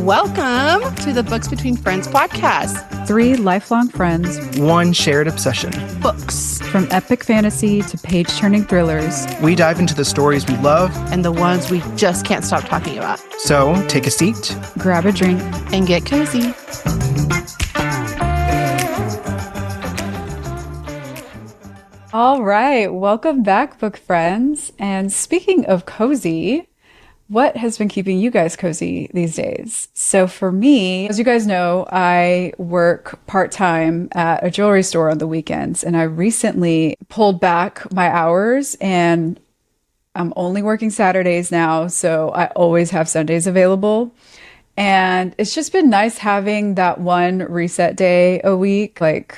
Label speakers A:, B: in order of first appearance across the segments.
A: Welcome to the Books Between Friends podcast.
B: 3 lifelong friends,
C: one shared obsession.
A: Books.
B: From epic fantasy to page-turning thrillers.
C: We dive into the stories we love
A: And the ones we just can't stop talking about.
C: So take a seat,
B: Grab a drink,
A: and get cozy.
B: All right, welcome back, book friends. And speaking of cozy, what has been keeping you guys cozy these days? So for me, as you guys know, I work part-time at a jewelry store on the weekends, and I recently pulled back my hours and I'm only working Saturdays now, so I always have Sundays available. And it's just been nice having that one reset day a week. Like,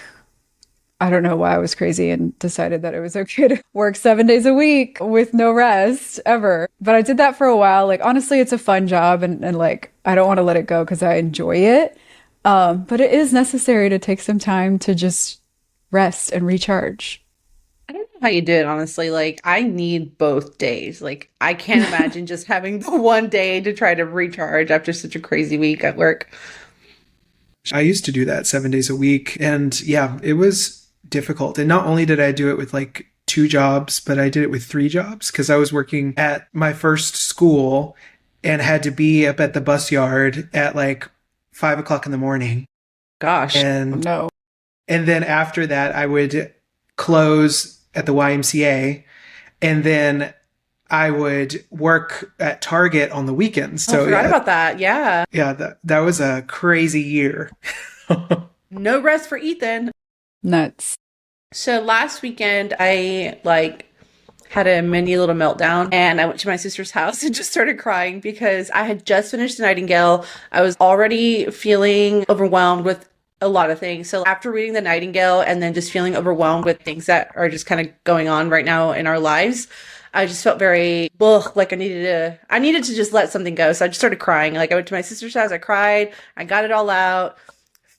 B: I don't know why I was crazy and decided that it was okay to work 7 days a week with no rest ever. But I did that for a while. Like, honestly, it's a fun job and like, I don't want to let it go because I enjoy it. But it is necessary to take some time to just rest and recharge.
D: I don't know how you do it, honestly. Like, I need both days. Like, I can't imagine just having the one day to try to recharge after such a crazy week at work.
E: I used to do that 7 days a week. And yeah, it was difficult. And not only did I do it with like 2 jobs, but I did it with 3 jobs because I was working at my first school and had to be up at the bus yard at like 5 o'clock in the morning.
D: Gosh.
E: And
B: No.
E: And then after that, I would close at the YMCA, and then I would work at Target on the weekends. So
D: I forgot about that. Yeah.
E: Yeah, that was a crazy year.
D: No rest for Ethan.
B: Nuts.
D: So last weekend, I had a mini little meltdown and I went to my sister's house and just started crying because I had just finished Nightingale. I was already feeling overwhelmed with a lot of things. So after reading the Nightingale and then just feeling overwhelmed with things that are just kind of going on right now in our lives, I just felt very, like I needed to just let something go. So I just started crying. Like, I went to my sister's house, I cried, I got it all out.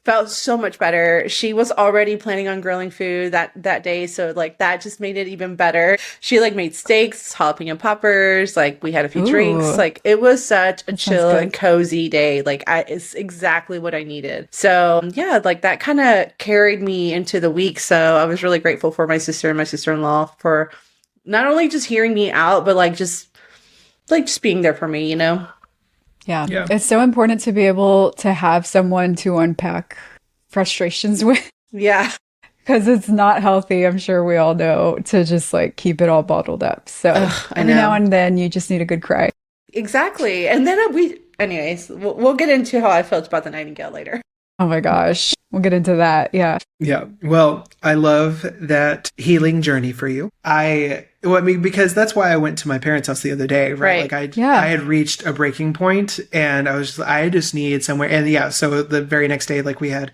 D: Felt so much better. She was already planning on grilling food that day, so like that just made it even better. She like made steaks, jalapeno poppers, like we had a few drinks. Like, it was such a chill and cozy day. Like, it's exactly what I needed. So yeah, like that kind of carried me into the week. So I was really grateful for my sister and my sister-in-law for not only just hearing me out, but just being there for me, you know?
B: Yeah. It's so important to be able to have someone to unpack frustrations with.
D: Yeah.
B: Because it's not healthy, I'm sure we all know, to just like keep it all bottled up. So every now and then you just need a good cry.
D: Exactly. And then anyways, we'll get into how I felt about the Nightingale later.
B: Oh my gosh. We'll get into that. Yeah.
E: Yeah. Well, I love that healing journey for you. Because that's why I went to my parents' house the other day, right? Like I had reached a breaking point and I just needed somewhere. And yeah, so the very next day, like we had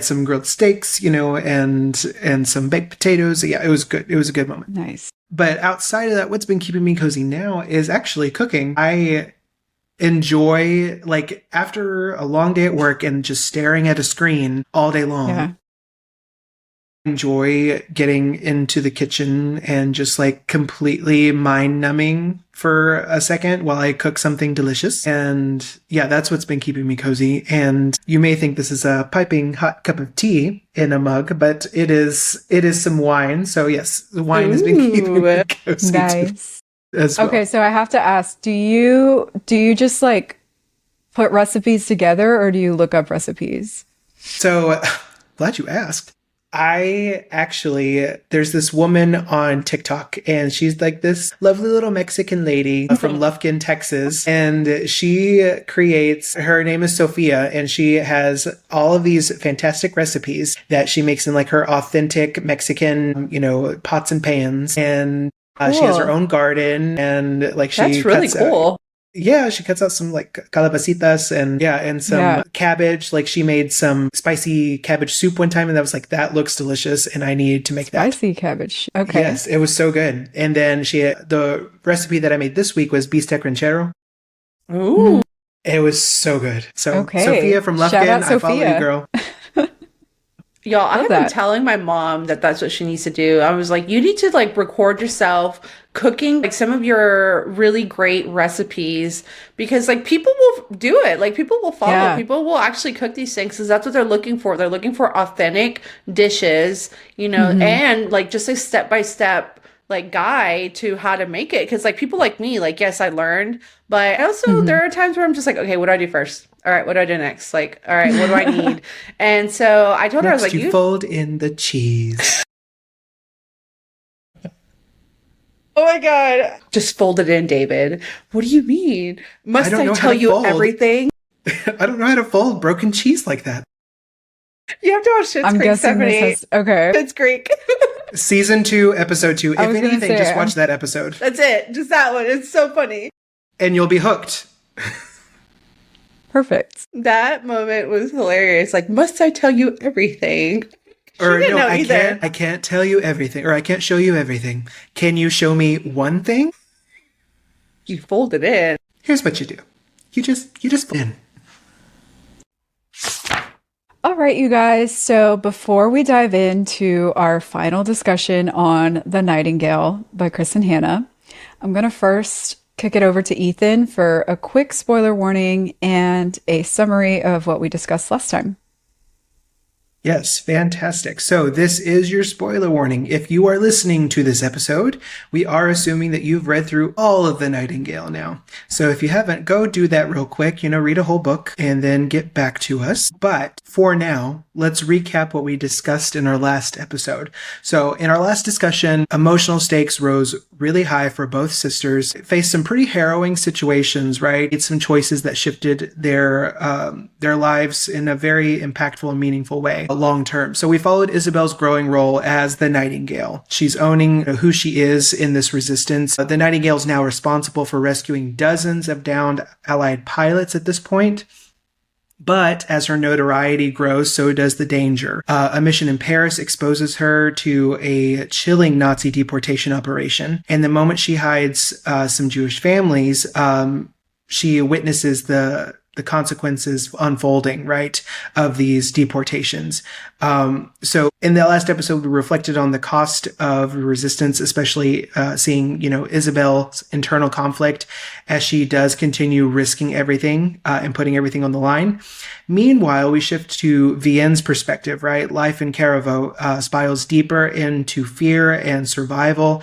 E: some grilled steaks, and some baked potatoes. Yeah, it was good. It was a good moment.
B: Nice.
E: But outside of that, what's been keeping me cozy now is actually cooking. I enjoy, like, after a long day at work and just staring at a screen all day long.
B: Yeah.
E: Enjoy getting into the kitchen and just like completely mind numbing for a second while I cook something delicious. And yeah, that's what's been keeping me cozy. And you may think this is a piping hot cup of tea in a mug, but it is some wine. So yes, the wine has been keeping me cozy.
B: Nice.
E: As well.
B: Okay, so I have to ask, do you just like put recipes together or do you look up recipes?
E: So glad you asked. There's this woman on TikTok and she's like this lovely little Mexican lady from Lufkin, Texas. And her name is Sophia, and she has all of these fantastic recipes that she makes in like her authentic Mexican, pots and pans. And she has her own garden and like
D: that's really cool.
E: She cuts out some like calabacitas and some cabbage. Like, she made some spicy cabbage soup one time and that looks delicious and I needed to make that.
B: Spicy cabbage. Okay.
E: Yes, it was so good. And then the recipe that I made this week was bistec ranchero.
D: Ooh.
E: It was so good. So
B: okay.
E: Sophia from Lufkin, I follow you, girl.
D: Y'all, I
B: Love
D: have been
B: that.
D: telling my mom that that's what she needs to do. I was like, you need to like record yourself cooking like some of your really great recipes because like people will do it. Like people will follow.
B: Yeah.
D: People will actually cook these things because that's what they're looking for. They're looking for authentic dishes, you know, and like just a step by step like guide to how to make it. Cause like people like me, like, yes, I learned, but also there are times where I'm just like, okay, what do I do first? All right, what do I do next? Like, all right, what do I need? And so I told her, I was
E: Next,
D: like,
E: you fold in the cheese.
D: oh my God, just fold it in, David. What do you mean? Must
E: don't
D: I
E: know how
D: tell
E: to
D: you
E: fold.
D: everything?
E: I don't know how to fold broken cheese like that.
D: You have to watch Schitt's
B: I'm
D: Creek,
B: guessing
D: Stephanie.
B: this has, okay.
D: Schitt's Creek.
E: Season 2, episode 2. If
B: was gonna
E: anything,
B: say,
E: just watch that episode
D: That's it. Just that one. It's so funny.
E: and you'll be hooked.
B: Perfect.
D: That moment was hilarious. Like, must I tell you everything?
E: Or
D: didn't
E: no,
D: know either.
E: I can't tell you everything, or I can't show you everything. Can you show me one thing?
D: You fold it in.
E: Here's what you do. You just fold in.
B: All right, you guys. So before we dive into our final discussion on The Nightingale by Kristin Hannah, I'm going to first kick it over to Ethan for a quick spoiler warning and a summary of what we discussed last time.
E: Yes, fantastic. So this is your spoiler warning. If you are listening to this episode, we are assuming that you've read through all of The Nightingale now. So if you haven't, go do that real quick, read a whole book and then get back to us. But for now, let's recap what we discussed in our last episode. So in our last discussion, emotional stakes rose really high for both sisters, faced some pretty harrowing situations, right? Made some choices that shifted their lives in a very impactful and meaningful way long term. So we followed Isabelle's growing role as the Nightingale. She's owning who she is in this resistance. The Nightingale is now responsible for rescuing dozens of downed Allied pilots at this point. But as her notoriety grows, so does the danger. A mission in Paris exposes her to a chilling Nazi deportation operation. And the moment she hides some Jewish families, she witnesses the consequences unfolding, right, of these deportations. So in the last episode, we reflected on the cost of resistance, especially seeing, Isabelle's internal conflict as she does continue risking everything and putting everything on the line. Meanwhile, we shift to Vianne's perspective, right? Life in Caraveau spirals deeper into fear and survival.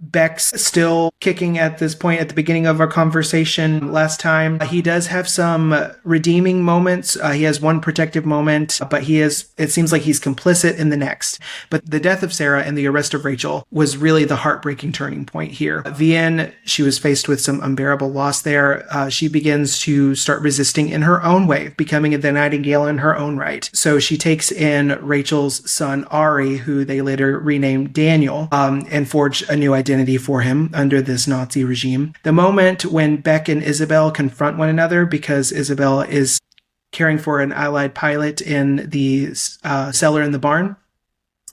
E: Beck's still kicking at this point at the beginning of our conversation last time. He does have some redeeming moments. He has one protective moment, but it seems like he's complicit in the next. But the death of Sarah and the arrest of Rachel was really the heartbreaking turning point here. Vianne, she was faced with some unbearable loss there. She begins to start resisting in her own way, becoming the Nightingale in her own right. So she takes in Rachel's son, Ari, who they later renamed Daniel, and forge a new identity for him under this Nazi regime. The moment when Beck and Isabelle confront one another because Isabelle is caring for an Allied pilot in the cellar in the barn,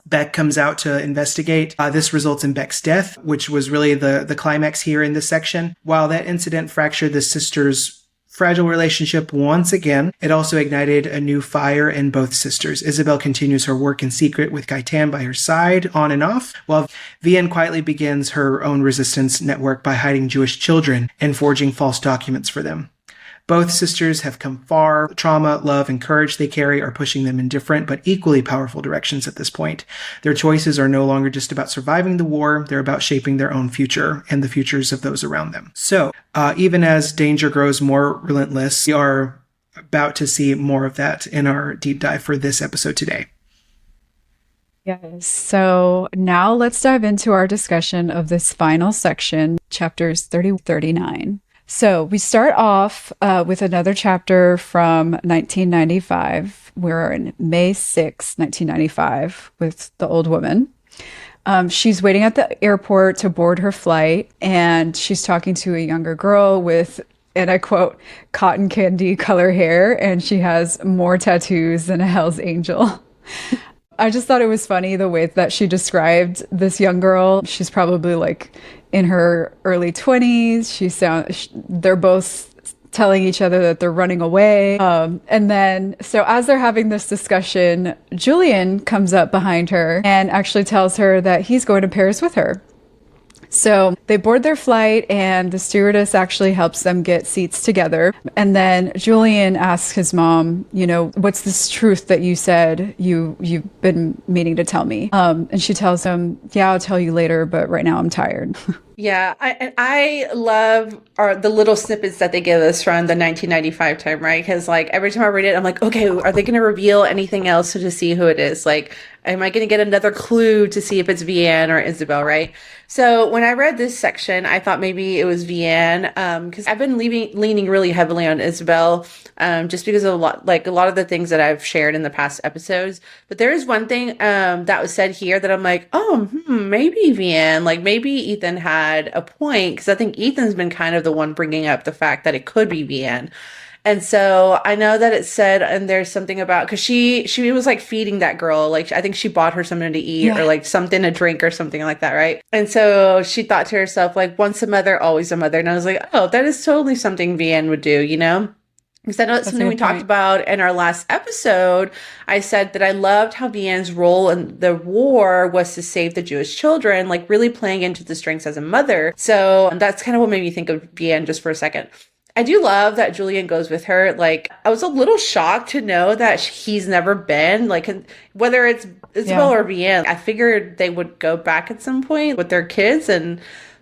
E: Beck comes out to investigate. This results in Beck's death, which was really the climax here in this section. While that incident fractured the sisters' fragile relationship once again, it also ignited a new fire in both sisters. Isabelle continues her work in secret with Gaëtan by her side, on and off, while Vianne quietly begins her own resistance network by hiding Jewish children and forging false documents for them. Both sisters have come far. The trauma, love, and courage they carry are pushing them in different but equally powerful directions at this point. Their choices are no longer just about surviving the war, they're about shaping their own future and the futures of those around them. So, even as danger grows more relentless, we are about to see more of that in our deep dive for this episode today.
B: Yes. So now let's dive into our discussion of this final section, chapters 30-39. So we start off with another chapter from 1995. We're in May 6, 1995, with the old woman. She's waiting at the airport to board her flight, and she's talking to a younger girl with, and I quote, cotton candy color hair, and she has more tattoos than a Hell's Angel. I just thought it was funny the way that she described this young girl. She's probably like in her early 20s. They're both telling each other that they're running away. And then, so as they're having this discussion, Julian comes up behind her and actually tells her that he's going to Paris with her. So they board their flight and the stewardess actually helps them get seats together. And then Julian asks his mom, you know, what's this truth that you said you've been meaning to tell me? And she tells him, yeah, I'll tell you later, but right now I'm tired.
D: Yeah, I love the little snippets that they give us from the 1995 time, right? Because like every time I read it, I'm like, okay, are they going to reveal anything else to see who it is? Like, am I going to get another clue to see if it's Vianne or Isabelle, right? So when I read this section, I thought maybe it was Vianne, because I've been leaning really heavily on Isabelle, just because of a lot of the things that I've shared in the past episodes. But there is one thing that was said here that I'm like, maybe Vianne, like maybe Ethan had a point, because I think Ethan's been kind of the one bringing up the fact that it could be Vianne. And so I know that it said, and there's something about, because she was like feeding that girl, like I think she bought her something to eat or like something to drink or something like that, right? And so she thought to herself, like, once a mother, always a mother. And I was like, oh, that is totally something Vianne would do, you know? Because I know it's something we talked about in our last episode. I said that I loved how Vianne's role in the war was to save the Jewish children, like really playing into the strengths as a mother. So that's kind of what made me think of Vianne just for a second. I do love that Julian goes with her. Like, I was a little shocked to know that he's never been, like, whether it's Isabelle or Vianne, I figured they would go back at some point with their kids.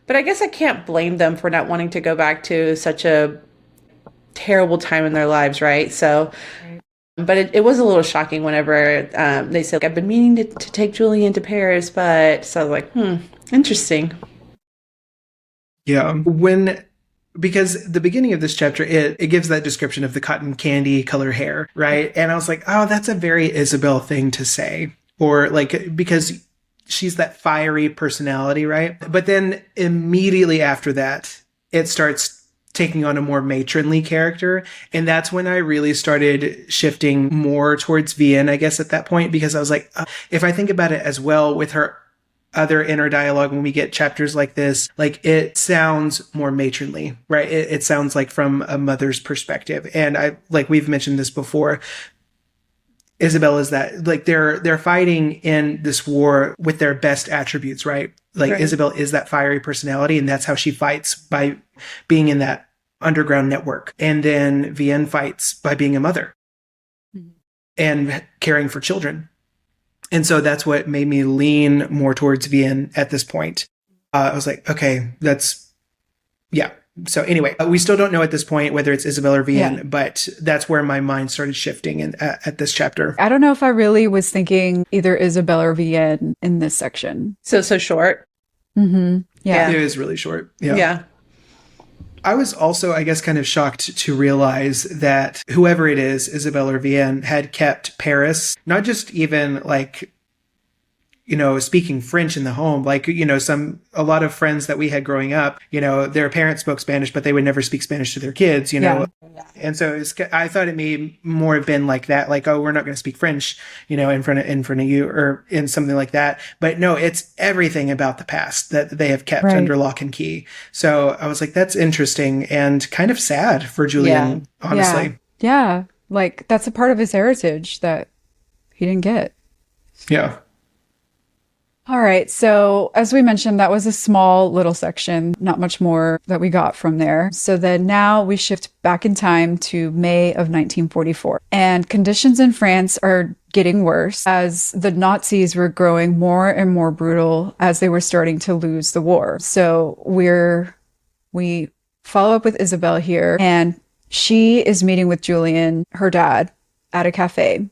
D: But I guess I can't blame them for not wanting to go back to such a terrible time in their lives, right? So, but it was a little shocking whenever they said, like, I've been meaning to take Julian to Paris, but so I was like, interesting.
E: Yeah. Because the beginning of this chapter, it gives that description of the cotton candy color hair, right? And I was like, oh, that's a very Isabelle thing to say. Or like, because she's that fiery personality, right? But then immediately after that, it starts taking on a more matronly character. And that's when I really started shifting more towards Vianne, I guess, at that point, because I was like, if I think about it as well with her other inner dialogue, when we get chapters like this, like it sounds more matronly, right? It sounds like from a mother's perspective. And like we've mentioned this before, Isabelle is that, like, they're fighting in this war with their best attributes, right? Like Isabelle is that fiery personality, and that's how she fights, by being in that underground network. And then Vianne fights by being a mother and caring for children. And so that's what made me lean more towards Vianne at this point. I was like, okay, yeah. So anyway, we still don't know at this point whether it's Isabelle or Vianne, but that's where my mind started shifting at this chapter.
B: I don't know if I really was thinking either Isabelle or Vianne in this section.
D: So short.
B: Mm-hmm. Yeah.
E: It is really short.
D: Yeah.
E: I was also, I guess, kind of shocked to realize that whoever it is, Isabelle or Vianne, had kept Paris, not just even like, you know, speaking French in the home, like, you know, a lot of friends that we had growing up, you know, their parents spoke Spanish, but they would never speak Spanish to their kids, you know? Yeah. And so I thought it may more have been like that, like, oh, we're not going to speak French, you know, in front of you, or in something like that. But no, it's everything about the past that they have kept under lock and key. So I was like, that's interesting and kind of sad for Julian, honestly.
B: Yeah. Like, that's a part of his heritage that he didn't get.
E: Yeah.
B: All right. So as we mentioned, that was a small little section, not much more that we got from there. So then now we shift back in time to May of 1944. And conditions in France are getting worse as the Nazis were growing more and more brutal as they were starting to lose the war. So we follow up with Isabelle here, and she is meeting with Julian, her dad, at a cafe.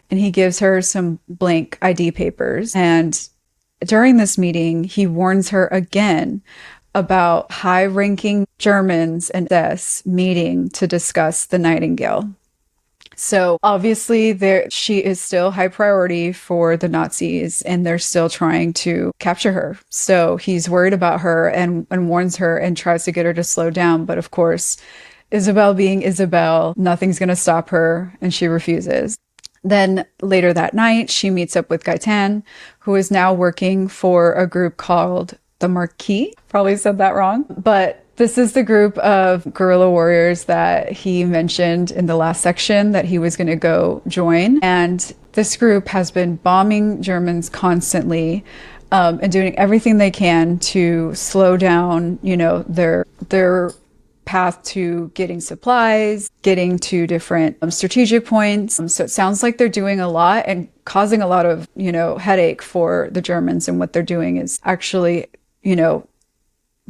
B: And he gives her some blank ID papers, and during this meeting, he warns her again about high-ranking Germans and SS meeting to discuss the Nightingale. So obviously she is still high priority for the Nazis, and they're still trying to capture her. So he's worried about her and warns her and tries to get her to slow down. But of course, Isabelle being Isabelle, nothing's going to stop her, and she refuses. Then later that night, she meets up with Gaëtan, who is now working for a group called the Marquis. Probably said that wrong. But This is the group of guerrilla warriors that he mentioned in the last section that he was going to go join. And this group has been bombing Germans constantly, and doing everything they can to slow down, their path to getting supplies, getting to different strategic points. So it sounds like they're doing a lot and causing a lot of, headache for the Germans. And what they're doing is actually,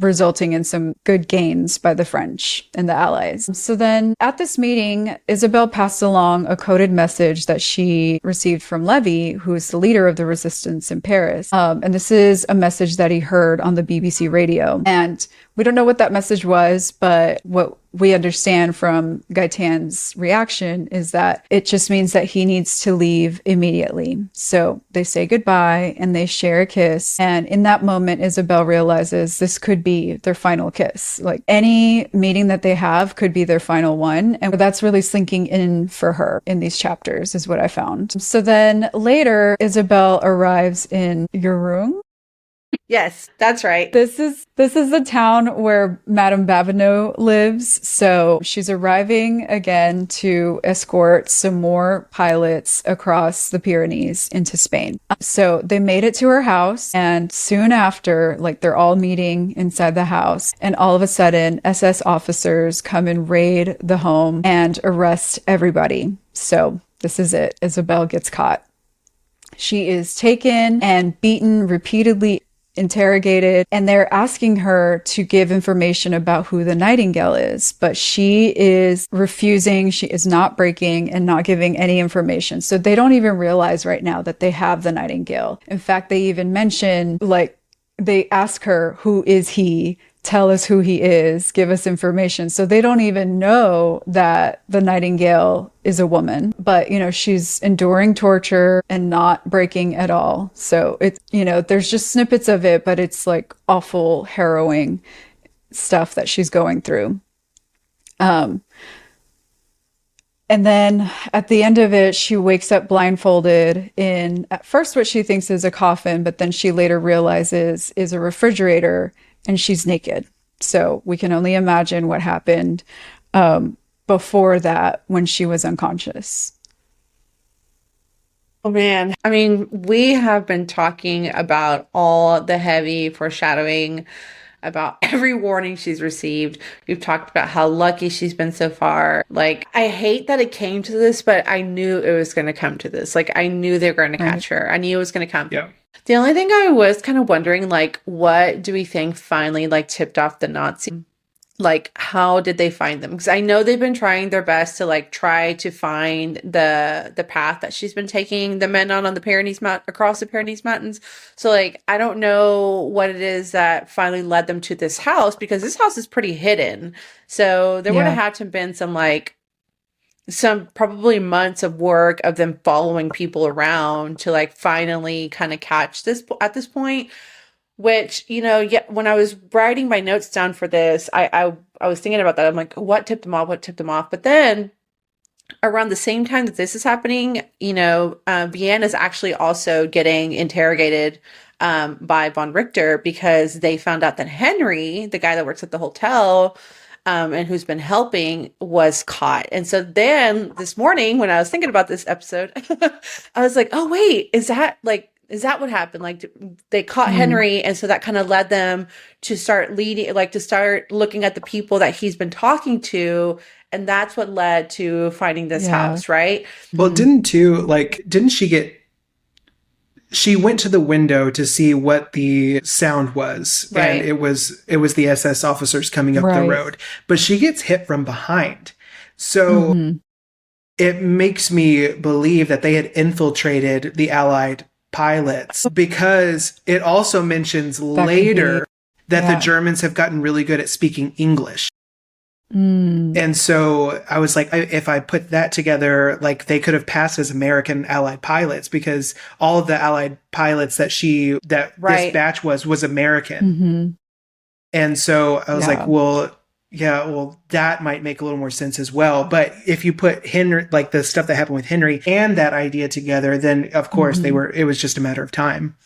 B: resulting in some good gains by the French and the Allies. So then at this meeting, Isabelle passed along a coded message that she received from Levy, who is the leader of the resistance in Paris. And this is a message that he heard on the BBC radio. And we don't know what that message was, but what we understand from Gaetan's reaction is that it just means that he needs to leave immediately. So they say goodbye and they share a kiss. And in that moment, Isabelle realizes this could be their final kiss. Like any meeting that they have could be their final one. And that's really sinking in for her in these chapters is what I found. So then later, Isabelle arrives in your room.
D: Yes, that's right.
B: This is the town where Madame Babineau lives. So she's arriving again to escort some more pilots across the Pyrenees into Spain. So they made it to her house, and soon after, like they're all meeting inside the house, and all of a sudden SS officers come and raid the home and arrest everybody. So this is it. Isabelle gets caught. She is taken and beaten repeatedly, interrogated, and they're asking her to give information about who the Nightingale is, but she is refusing. She is not breaking and not giving any information. So they don't even realize right now that they have the Nightingale. In fact, they even mention, like, they ask her, who is he? Tell us who he is, give us information. So they don't even know that the Nightingale is a woman, but, she's enduring torture and not breaking at all. So it's, there's just snippets of it, but it's like awful, harrowing stuff that she's going through. And then at the end of it, she wakes up blindfolded in, at first, what she thinks is a coffin, but then she later realizes is a refrigerator. And she's naked. So we can only imagine what happened before that when she was unconscious.
D: Oh, man. I mean, we have been talking about all the heavy foreshadowing, about every warning she's received. We've talked about how lucky she's been so far. Like, I hate that it came to this, but I knew it was going to come to this. Like, I knew they were going to catch her. I knew it was going to come.
E: Yeah.
D: The only thing I was kind of wondering, like, what do we think finally, like, tipped off the Nazi? Like, how did they find them? Because I know they've been trying their best to, like, try to find the path that she's been taking the men on the Pyrenees across the Pyrenees Mountains. So, like, I don't know what it is that finally led them to this house, because this house is pretty hidden. So there would have had to have been some probably months of work of them following people around to, like, finally kind of catch this at this point. Which, when I was writing my notes down for this, I was thinking about that. I'm like, what tipped them off? What tipped them off? But then around the same time that this is happening, Vianne is actually also getting interrogated by von Richter, because they found out that Henry, the guy that works at the hotel, and who's been helping, was caught. And so then this morning, when I was thinking about this episode, I was like, oh, wait, is that what happened? Like, they caught Henry, and so that kind of led them to start to start looking at the people that he's been talking to, and that's what led to finding this house, right?
E: Well, she went to the window to see what the sound was,
D: right.
E: And it was the SS officers coming up the road, but she gets hit from behind. So it makes me believe that they had infiltrated the Allied pilots, because it also mentions later that the Germans have gotten really good at speaking English. And so I was like, if I put that together, like, they could have passed as American Allied pilots, because all of the Allied pilots that this batch was American. And so I was like, well, that might make a little more sense as well. But if you put Henry, like the stuff that happened with Henry and that idea together, then of course it was just a matter of time.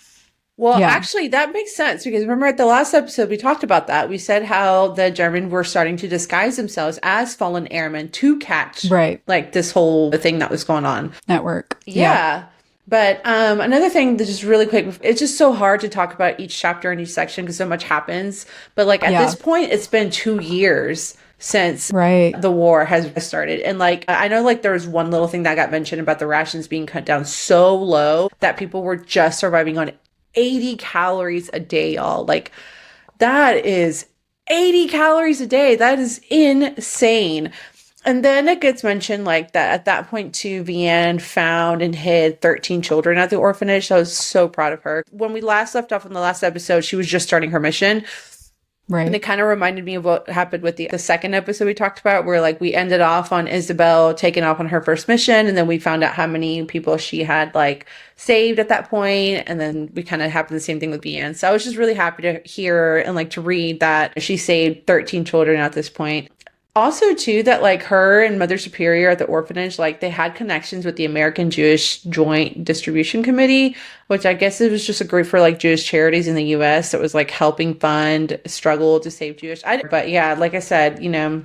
D: Well,
B: Yeah.
D: actually, that makes sense because remember at the last episode, we talked about that. We said how the German were starting to disguise themselves as fallen airmen to catch
B: Right.
D: like this whole thing that was going on.
B: Network.
D: Yeah. But another thing that just really quick, it's just so hard to talk about each chapter and each section because so much happens. But like at this point, it's been 2 years since the war has started. And like, I know like there was one little thing that got mentioned about the rations being cut down so low that people were just surviving on 80 calories a day, y'all. Like that is 80 calories a day. That is insane. And then it gets mentioned like that at that point too, Vianne found and hid 13 children at the orphanage. So I was so proud of her. When we last left off in the last episode, she was just starting her mission. Right. And it kind of reminded me of what happened with the second episode we talked about, where like we ended off on Isabelle taking off on her first mission. And then we found out how many people she had like saved at that point. And then we kind of happened the same thing with Vianne. So I was just really happy to hear and like to read that she saved 13 children at this point. Also, too, that like her and Mother Superior at the orphanage, like they had connections with the American Jewish Joint Distribution Committee, which I guess it was just a group for like Jewish charities in the U.S. that was like helping fund struggle to save Jewish. But yeah, like I said, you know,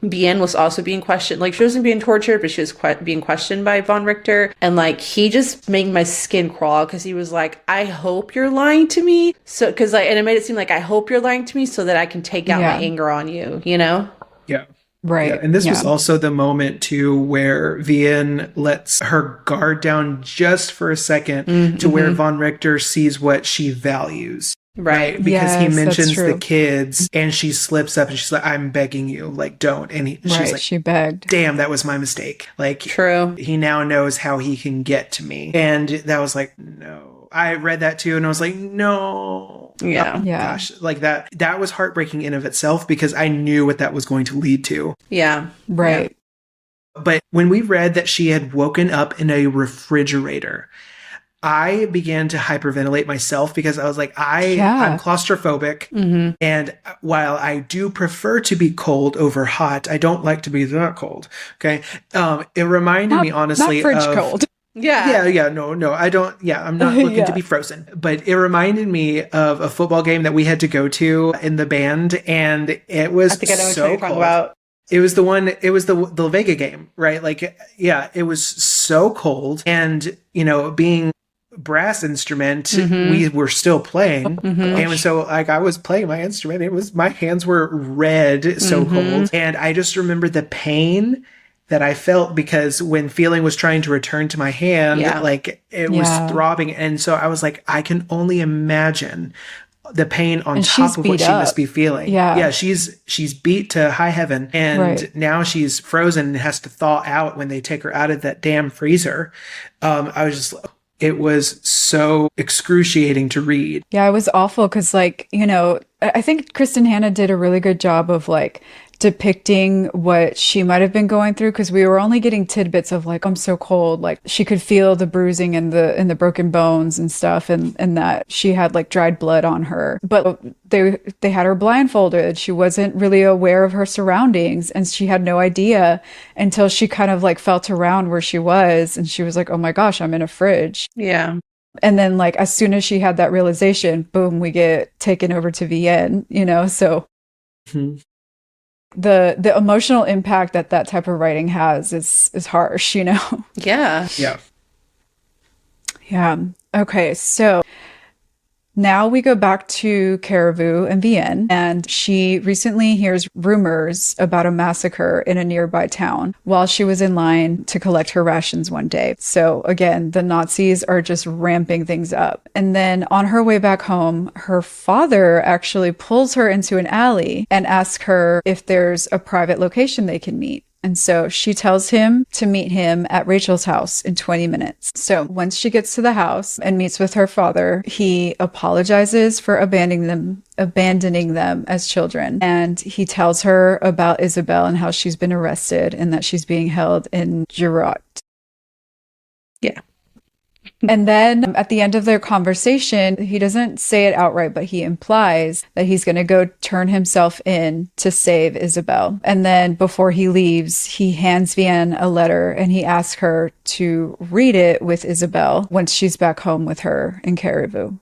D: Vianne was also being questioned. Like she wasn't being tortured, but she was being questioned by von Richter. And like he just made my skin crawl because he was like, I hope you're lying to me. So because like, and it made it seem like I hope you're lying to me so that I can take out my anger on you, you know?
E: Yeah.
B: Right.
E: Yeah. And this was also the moment too where Vianne lets her guard down just for a second to where von Richter sees what she values. Right. Because he mentions the kids and she slips up and she's like, I'm begging you, like, don't. And she's like,
B: she begged.
E: Damn, that was my mistake. Like,
D: true.
E: He now knows how he can get to me. And that was like, no. I read that too and I was like, no.
D: Yeah.
E: Oh, gosh. Like that was heartbreaking in of itself because I knew what that was going to lead to.
D: Yeah.
B: Right.
E: Yeah. But when we read that she had woken up in a refrigerator, I began to hyperventilate myself because I was like, I'm claustrophobic. And while I do prefer to be cold over hot, I don't like to be that cold. Okay. It reminded me honestly
B: not fridge cold.
E: Yeah. No, I don't. Yeah, I'm not looking to be frozen. But it reminded me of a football game that we had to go to in the band. And it was so cold. About. It was the one, it was the Vega game, right? Like, yeah, it was so cold. And, you know, being brass instrument, we were still playing. And so like I was playing my instrument. My hands were red, so cold. And I just remember the pain that I felt because when feeling was trying to return to my hand, like it was throbbing. And so I was like, I can only imagine the pain on top of what she must be feeling. Yeah. She's beat to high heaven and now she's frozen and has to thaw out when they take her out of that damn freezer. I was just, it was so excruciating to read.
B: Yeah, it was awful because like, you know, I think Kristin Hannah did a really good job of like depicting what she might have been going through because we were only getting tidbits of like, I'm so cold. Like she could feel the bruising and the broken bones and stuff and that she had like dried blood on her. But they had her blindfolded. She wasn't really aware of her surroundings and she had no idea until she kind of like felt around where she was and she was like, oh my gosh, I'm in a fridge.
D: Yeah.
B: And then like as soon as she had that realization, boom, we get taken over to Vianne, you know, so the emotional impact that type of writing has is harsh, you know?
D: Yeah.
E: Yeah.
B: Yeah. Okay. So now we go back to Caribou and Vianne, and she recently hears rumors about a massacre in a nearby town while she was in line to collect her rations one day. So again, the Nazis are just ramping things up. And then on her way back home, her father actually pulls her into an alley and asks her if there's a private location they can meet. And so she tells him to meet him at Rachel's house in 20 minutes. So once she gets to the house and meets with her father, he apologizes for abandoning them as children. And he tells her about Isabelle and how she's been arrested and that she's being held in Girotte.
D: Yeah.
B: And then at the end of their conversation, he doesn't say it outright, but he implies that he's going to go turn himself in to save Isabelle. And then before he leaves, he hands Vianne a letter and he asks her to read it with Isabelle once she's back home with her in Caribou.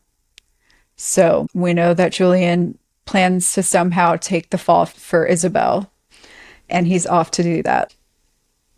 B: So we know that Julian plans to somehow take the fall for Isabelle, and he's off to do that.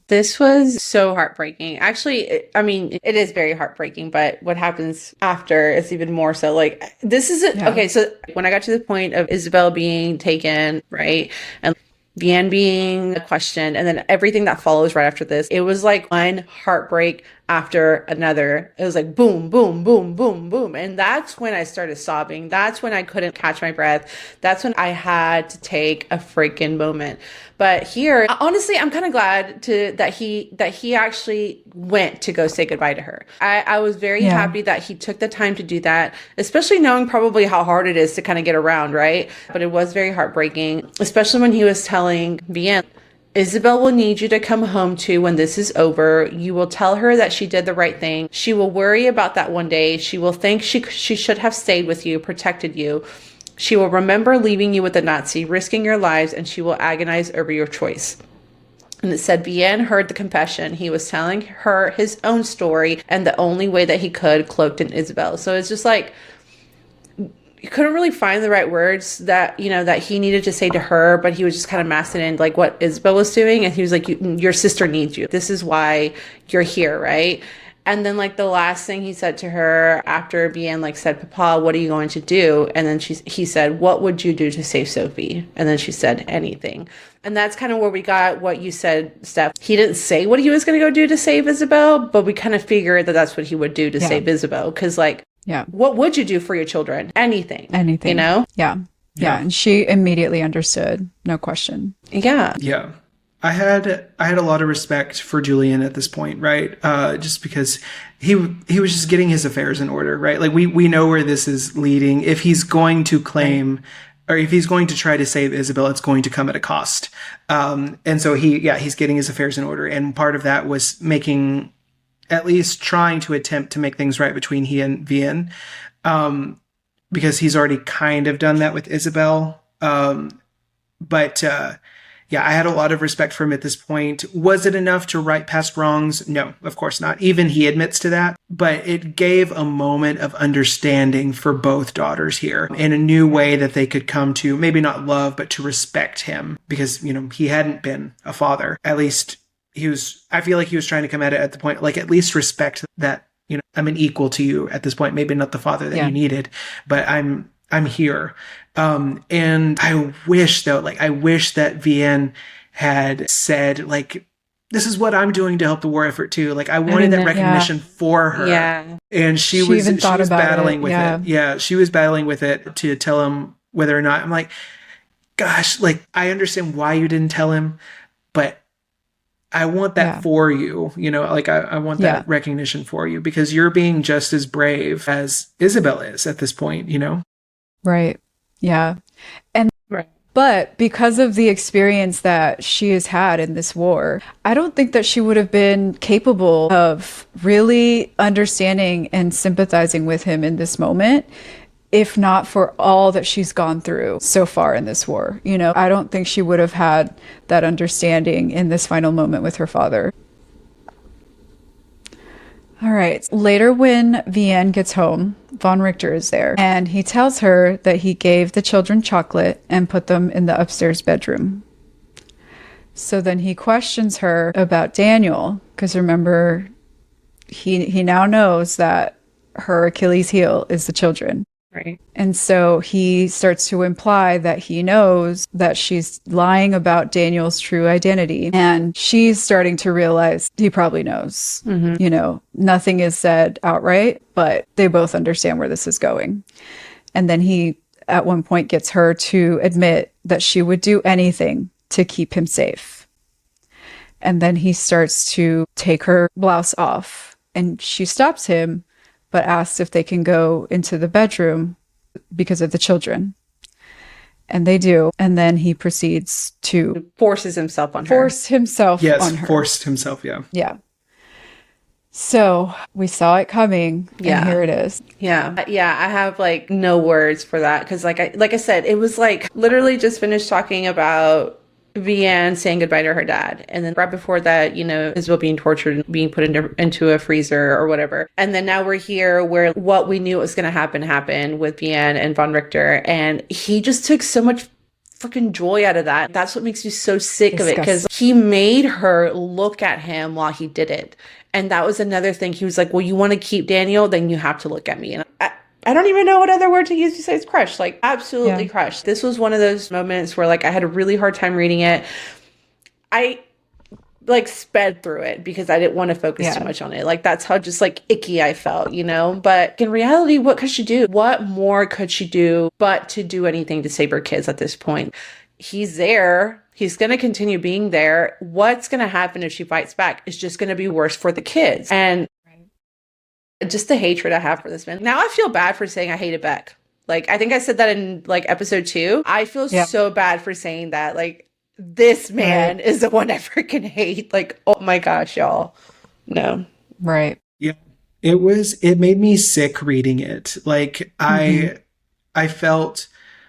D: This was so heartbreaking. Actually, it is very heartbreaking, but what happens after is even more so. Like, this is it.
B: Yeah.
D: Okay, so when I got to the point of Isabelle being taken, right, and Vianne being questioned, and then everything that follows right after this, it was like one heartbreak after another. It was like boom, boom, boom, boom, boom. And that's when I started sobbing. That's when I couldn't catch my breath. That's when I had to take a freaking moment. But here, honestly, I'm kind of glad that he actually went to go say goodbye to her. I was very happy that he took the time to do that, especially knowing probably how hard it is to kind of get around, right? But it was very heartbreaking, especially when he was telling Vianne, Isabelle will need you to come home to when this is over. You will tell her that she did the right thing. She will worry about that one day. She will think she should have stayed with you, protected you. She will remember leaving you with the Nazi, risking your lives, and she will agonize over your choice. And it said Vianne heard the confession. He was telling her his own story, and the only way that he could, cloaked in Isabelle. So it's just like, you couldn't really find the right words that, that he needed to say to her, but he was just kind of masking in like what Isabelle was doing. And he was like, your sister needs you. This is why you're here, right? And then like the last thing he said to her after Vianne like said, Papa, what are you going to do? And then he said, what would you do to save Sophie? And then she said, anything. And that's kind of where we got what you said, Steph. He didn't say what he was going to go do to save Isabelle, but we kind of figured that that's what he would do to save Isabelle. Because like, what would you do for your children? Anything.
B: Anything. Yeah. And she immediately understood. No question.
D: Yeah.
E: Yeah. I had a lot of respect for Julian at this point, right? Just because he was just getting his affairs in order, right? Like we know where this is leading. If he's going to claim, or if he's going to try to save Isabelle, it's going to come at a cost. And so he's getting his affairs in order, and part of that was at least trying to attempt to make things right between he and Vianne, because he's already kind of done that with Isabelle. I had a lot of respect for him at this point. Was it enough to right past wrongs? No, of course not. Even he admits to that. But it gave a moment of understanding for both daughters here in a new way that they could come to, maybe not love, but to respect him, because, he hadn't been a father. At least I feel like he was trying to come at it at the point, like, at least respect that, I'm an equal to you at this point. Maybe not the father that you needed, but I'm here. And I wish that Vianne had said, like, this is what I'm doing to help the war effort too. Like, I wanted that recognition for her. Yeah. And she was battling with it. Yeah. She was battling with it to tell him whether or not. I'm like, gosh, like, I understand why you didn't tell him, but I want that for you, like I want that recognition for you, because you're being just as brave as Isabelle is at this point,
B: Right. Yeah. But because of the experience that she has had in this war, I don't think that she would have been capable of really understanding and sympathizing with him in this moment, if not for all that she's gone through so far in this war. I don't think she would have had that understanding in this final moment with her father. All right. Later, when Vianne gets home, Von Richter is there, and he tells her that he gave the children chocolate and put them in the upstairs bedroom. So then he questions her about Daniel, because remember, he now knows that her Achilles heel is the children.
D: Right.
B: And so he starts to imply that he knows that she's lying about Daniel's true identity. And she's starting to realize he probably knows. Mm-hmm. Nothing is said outright, but they both understand where this is going. And then he, at one point, gets her to admit that she would do anything to keep him safe. And then he starts to take her blouse off, and she stops him, but asks if they can go into the bedroom because of the children. And they do. And then he proceeds to
D: forces himself on her.
E: Forced himself, yeah.
B: Yeah. So we saw it coming, and here it is.
D: Yeah. Yeah, I have like no words for that, because like I said, it was like literally just finished talking about Vianne saying goodbye to her dad. And then right before that, Isabel being tortured and being put into a freezer or whatever. And then now we're here where what we knew was going to happen with Vianne and Von Richter. And he just took so much freaking joy out of that. That's what makes me so sick of it, because he made her look at him while he did it. And that was another thing. He was like, well, you want to keep Daniel, then you have to look at me. And I don't even know what other word to use besides crushed. Like, absolutely crushed. This was one of those moments where, like, I had a really hard time reading it. I, like, sped through it because I didn't want to focus too much on it. Like, that's how just, like, icky I felt, But in reality, what could she do? What more could she do but to do anything to save her kids at this point? He's there. He's going to continue being there. What's going to happen if she fights back? It's just going to be worse for the kids. And just the hatred I have for this man. Now I feel bad for saying I hated Beck. Like, I think I said that in, like, episode 2. I feel so bad for saying that. Like, this man is the one I freaking hate. Like, oh my gosh, y'all. No.
B: Right.
E: Yeah. It made me sick reading it. Like, I felt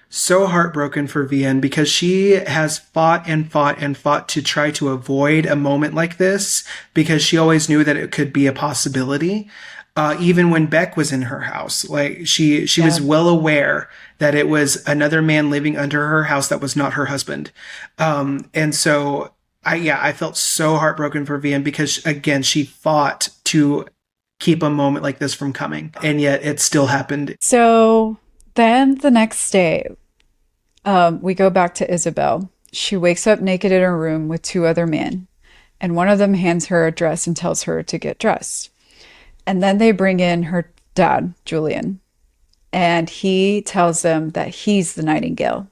E: so heartbroken for Vianne because she has fought and fought and fought to try to avoid a moment like this because she always knew that it could be a possibility. Even when Beck was in her house, like she was well aware that it was another man living under her house that was not her husband. And so I felt so heartbroken for Vianne because, again, she fought to keep a moment like this from coming, and yet it still happened.
B: So then the next day, we go back to Isabelle. She wakes up naked in her room with 2 other men, and one of them hands her a dress and tells her to get dressed. And then they bring in her dad, Julian, and he tells them that he's the Nightingale.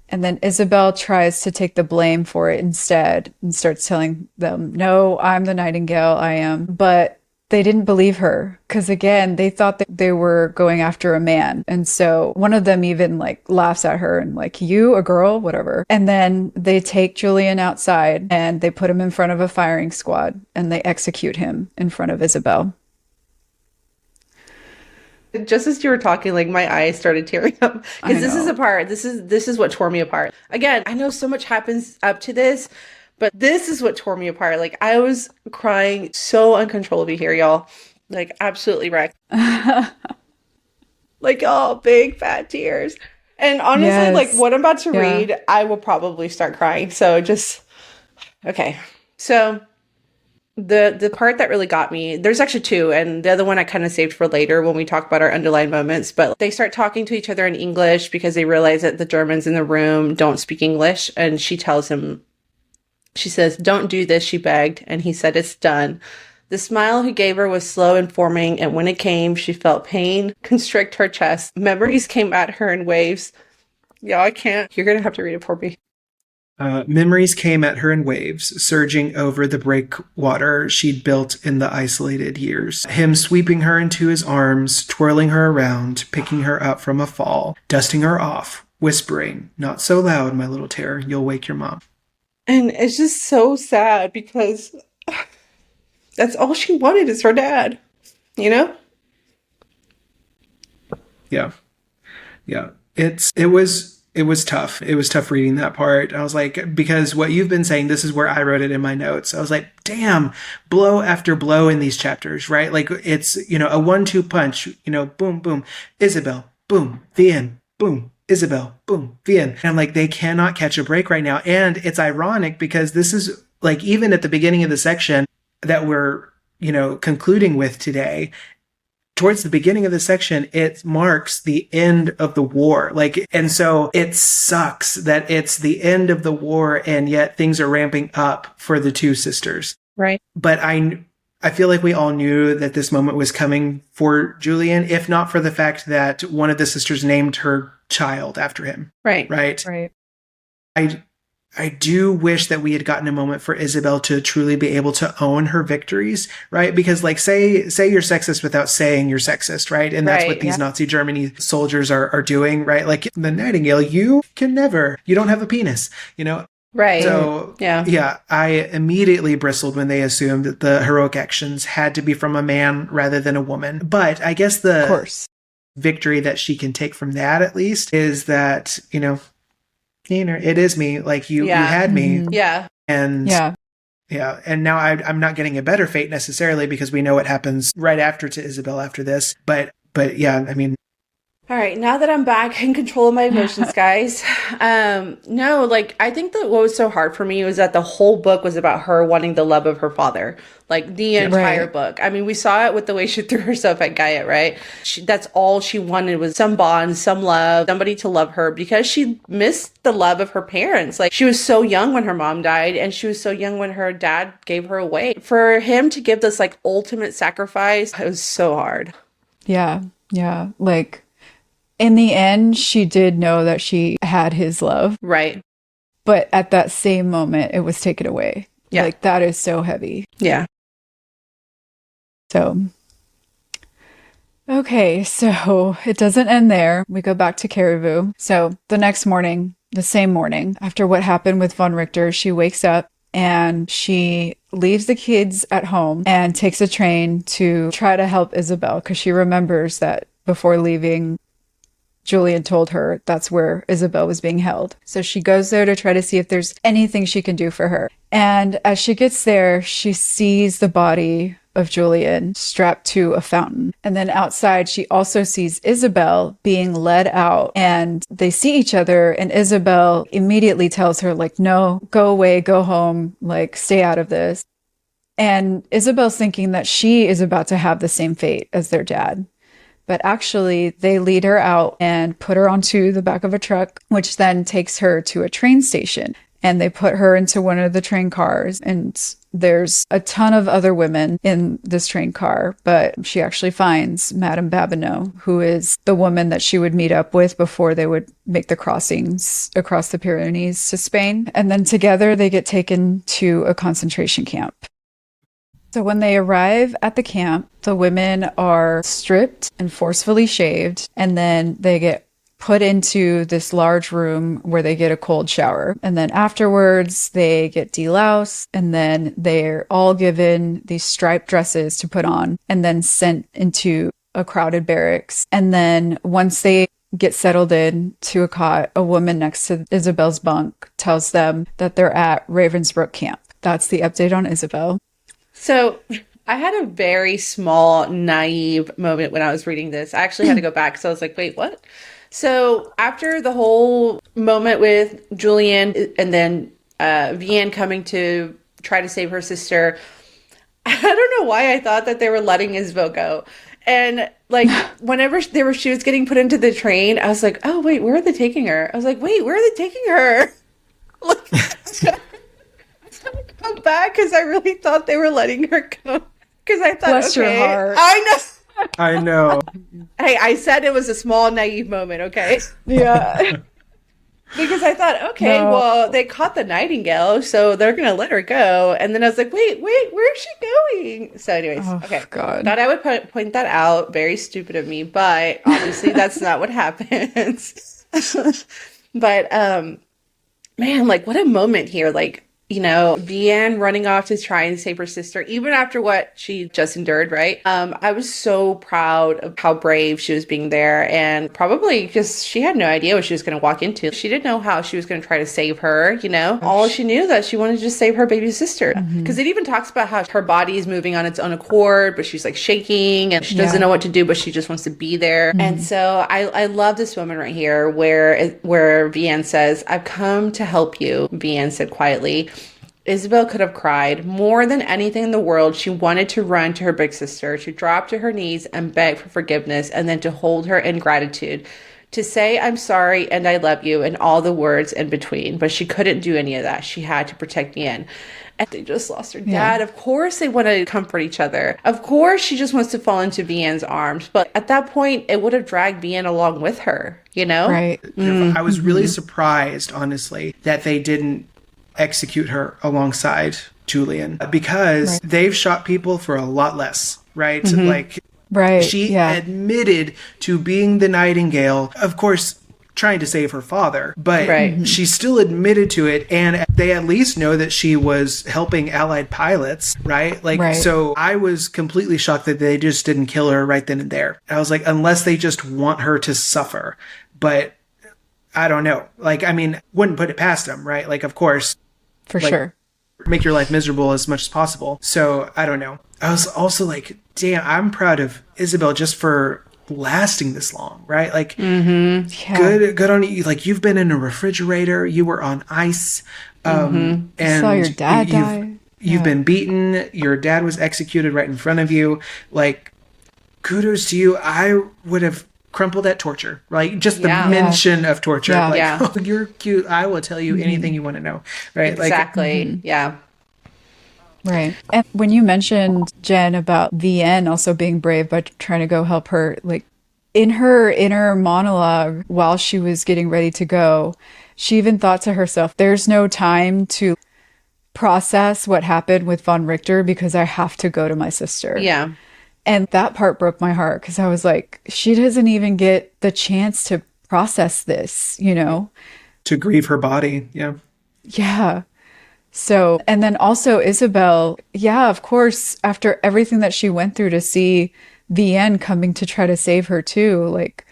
B: And then Isabelle tries to take the blame for it instead and starts telling them, no, I'm the Nightingale, I am. But they didn't believe her because, again, they thought that they were going after a man. And so one of them even, like, laughs at her and, like, you, a girl, whatever. And then they take Julian outside and they put him in front of a firing squad and they execute him in front of Isabelle.
D: Just as you were talking, like, my eyes started tearing up because this is a part. This is what tore me apart. Again, I know so much happens up to this, but this is what tore me apart. Like, I was crying so uncontrollably here, y'all. Like, absolutely wrecked. Like, oh, big fat tears. And honestly, like, what I'm about to read, I will probably start crying. So just, okay. So the part that really got me, there's actually 2, and the other one I kind of saved for later when we talk about our underlying moments, but they start talking to each other in English because they realize that the Germans in the room don't speak English. And she tells him, she says, don't do this, she begged. And he said, it's done. The smile he gave her was slow and forming, and when it came, she felt pain constrict her chest. Memories came at her in waves. Yeah, I can't. You're going to have to read it for me.
E: Memories came at her in waves, surging over the breakwater she'd built in the isolated years. Him sweeping her into his arms, twirling her around, picking her up from a fall, dusting her off, whispering, not so loud, my little terror, you'll wake your mom.
D: And it's just so sad because that's all she wanted is her dad,
E: Yeah. It was tough. It was tough reading that part. I was like, because what you've been saying, this is where I wrote it in my notes. I was like, damn, blow after blow in these chapters, right? Like, it's, a 1-2 punch, boom, boom, Isabelle, boom, Vianne, boom, Isabelle, boom, Vianne. And I'm like, they cannot catch a break right now. And it's ironic because this is, like, even at the beginning of the section that we're, concluding with today, towards the beginning of the section, it marks the end of the war. Like, and so it sucks that it's the end of the war and yet things are ramping up for the 2 sisters.
D: Right.
E: But I feel like we all knew that this moment was coming for Julian, if not for the fact that one of the sisters named her child after him.
D: Right.
E: Right.
B: Right.
E: I do wish that we had gotten a moment for Isabelle to truly be able to own her victories, right? Because, like, say you're sexist without saying you're sexist, right? And that's what these Nazi Germany soldiers are doing, right? Like, the Nightingale, you don't have a penis,
D: Right.
E: So, yeah, I immediately bristled when they assumed that the heroic actions had to be from a man rather than a woman. But I guess the victory that she can take from that, at least, is that, it is me. Like you had me.
B: Mhm.
D: Yeah.
E: And
B: Yeah.
E: yeah. And now I'm not getting a better fate necessarily because we know what happens right after to Isabel after this. But yeah, I mean,
D: All right, now that I'm back in control of my emotions, guys, no, like, I think that what was so hard for me was that the whole book was about her wanting the love of her father, like the entire
B: Right.
D: book. I mean, we saw it with the way she threw herself at Gaia, right? That's all she wanted was some bond, some love, somebody to love her because she missed the love of her parents. Like, she was so young when her mom died and she was so young when her dad gave her away. For him to give this, like, ultimate sacrifice, it was so hard.
B: Yeah. Yeah. Like, in the end, she did know that she had his love,
D: Right.
B: but at that same moment, it was taken away.
D: Yeah.
B: Like, that is so heavy.
D: Yeah.
B: So, okay, so it doesn't end there. We go back to Caribou. So, the next morning, the same morning, after what happened with Von Richter, she wakes up and she leaves the kids at home and takes a train to try to help Isabel because she remembers that before leaving, Julian told her that's where Isabel was being held. So she goes there to try to see if there's anything she can do for her. And as she gets there, she sees the body of Julian strapped to a fountain. And then outside, she also sees Isabel being led out and they see each other. And Isabel immediately tells her, like, no, go away, go home, like, stay out of this. And Isabel's thinking that she is about to have the same fate as their dad. But actually, they lead her out and put her onto the back of a truck, which then takes her to a train station. And they put her into one of the train cars. And there's a ton of other women in this train car. But she actually finds Madame Babineau, who is the woman that she would meet up with before they would make the crossings across the Pyrenees to Spain. And then together, they get taken to a concentration camp. So when they arrive at the camp, the women are stripped and forcefully shaved, and then they get put into this large room where they get a cold shower. And then afterwards, they get deloused, and then they're all given these striped dresses to put on, and then sent into a crowded barracks. And then once they get settled in to a cot, a woman next to Isabel's bunk tells them that they're at Ravensbrück camp. That's the update on Isabel.
D: So I had a very small, naive moment when I was reading this. I actually had to go back because I was like, wait, what? So after the whole moment with Julian and then Vianne coming to try to save her sister, I don't know why I thought that they were letting Isabel go. And like whenever she was getting put into the train, I was like, oh, wait, where are they taking her? I was like, wait, where are they taking her? Like, come back because I really thought they were letting her go. Because I thought,
B: Bless your
D: okay,
B: heart.
D: I know.
E: I know.
D: Hey, I said it was a small naive moment, okay?
B: Yeah.
D: Because I thought, okay,
B: No.
D: well, they caught the Nightingale, so they're gonna let her go. And then I was like, wait, where's she going? So, anyways,
B: Oh,
D: okay,
B: God.
D: thought I would point that out. Very stupid of me, but obviously that's not what happens. But man, like what a moment here, like. You know, Vianne running off to try and save her sister, even after what she just endured, right? I was so proud of how brave she was being there, and probably because she had no idea what she was going to walk into. She didn't know how she was going to try to save her, you know? All she knew that she wanted to just save her baby sister. Because it even talks about how her body is moving on its own accord, but she's like shaking and she doesn't know what to do, but she just wants to be there. And so I love this woman right here where Vianne says, I've come to help you, Vianne said quietly. Isabel could have cried. More than anything in the world, she wanted to run to her big sister, to drop to her knees and beg for forgiveness, and then to hold her in gratitude, to say, I'm sorry and I love you, and all the words in between. But she couldn't do any of that. She had to protect Vianne. And they just lost her dad. Of course they want to comfort each other. Of course she just wants to fall into Vianne's arms. But at that point, it would have dragged Vianne along with her, you know?
B: Right.
E: I was really surprised, honestly, that they didn't execute her alongside Julian because they've shot people for a lot less, right? Like, she admitted to being the Nightingale, of course, trying to save her father, but she still admitted to it, and they at least know that she was helping Allied pilots, right? Like, so I was completely shocked that they just didn't kill her right then and there. I was like, unless they just want her to suffer, but I don't know. Like, I mean, wouldn't put it past them, right? Like, of course,
B: For
E: like,
B: sure.
E: make your life miserable as much as possible. So I don't know. I was also like, damn, I'm proud of Isabelle just for lasting this long, right? Like,
B: Yeah.
E: good on you. Like, you've been in a refrigerator, you were on ice, and
B: Saw your dad die.
E: You've been beaten. Your dad was executed right in front of you. Like, kudos to you. I would have crumpled at torture, right? Just the mention of torture.
B: Yeah.
E: Like, oh, you're cute. I will tell you anything you want to know, right?
D: Exactly.
E: Like,
D: Yeah.
B: Right. And when you mentioned, Jen, about Vianne also being brave by trying to go help her, like in her inner monologue while she was getting ready to go, she even thought to herself, there's no time to process what happened with von Richter because I have to go to my sister.
D: Yeah.
B: And that part broke my heart because I was like, she doesn't even get the chance to process this, you know?
E: to grieve her body. Yeah.
B: Yeah. So, and then also Isabelle, yeah, of course, after everything that she went through to see Vianne coming to try to save her too, like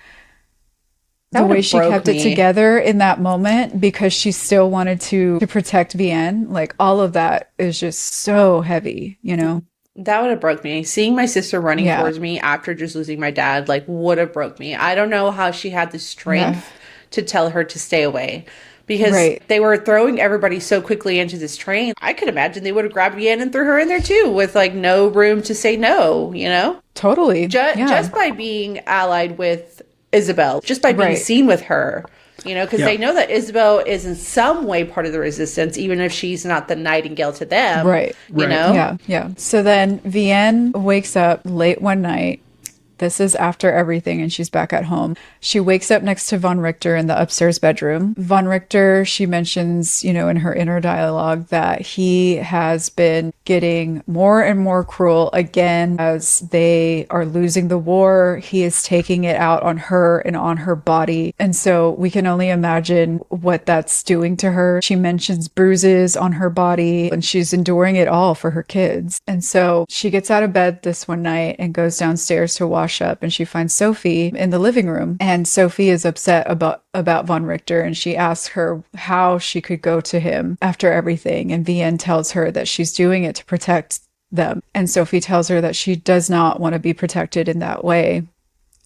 D: That
B: the way
D: would've
B: she
D: broke
B: kept
D: me.
B: it together in that moment because she still wanted to protect Vianne, like all of that is just so heavy, you know?
D: That would have broke me. Seeing my sister running
B: Yeah.
D: towards me after just losing my dad, like, would have broke me. I don't know how she had the strength to tell her to stay away because
B: Right.
D: they were throwing everybody so quickly into this train. I could imagine they would have grabbed Vianne and threw her in there too with like no room to say no, you know?
B: Totally. Yeah.
D: Just by being allied with Isabelle, just by being
B: Right.
D: seen with her, you know, because
E: Yeah.
D: they know that Isabelle is in some way part of the resistance, even if she's not the Nightingale to them.
B: Right.
D: You
E: Right.
D: know?
B: Yeah, yeah. So then Vianne wakes up late one night. This is after everything, and she's back at home. She wakes up next to von Richter in the upstairs bedroom. Von Richter, she mentions, you know, in her inner dialogue that he has been getting more and more cruel again as they are losing the war. He is taking it out on her and on her body. And so we can only imagine what that's doing to her. She mentions bruises on her body and she's enduring it all for her kids. And so she gets out of bed this one night and goes downstairs to wash up, and she finds Sophie in the living room. And Sophie is upset about von Richter, and she asks her how she could go to him after everything. And Vianne tells her that she's doing it to protect them. And Sophie tells her that she does not want to be protected in that way.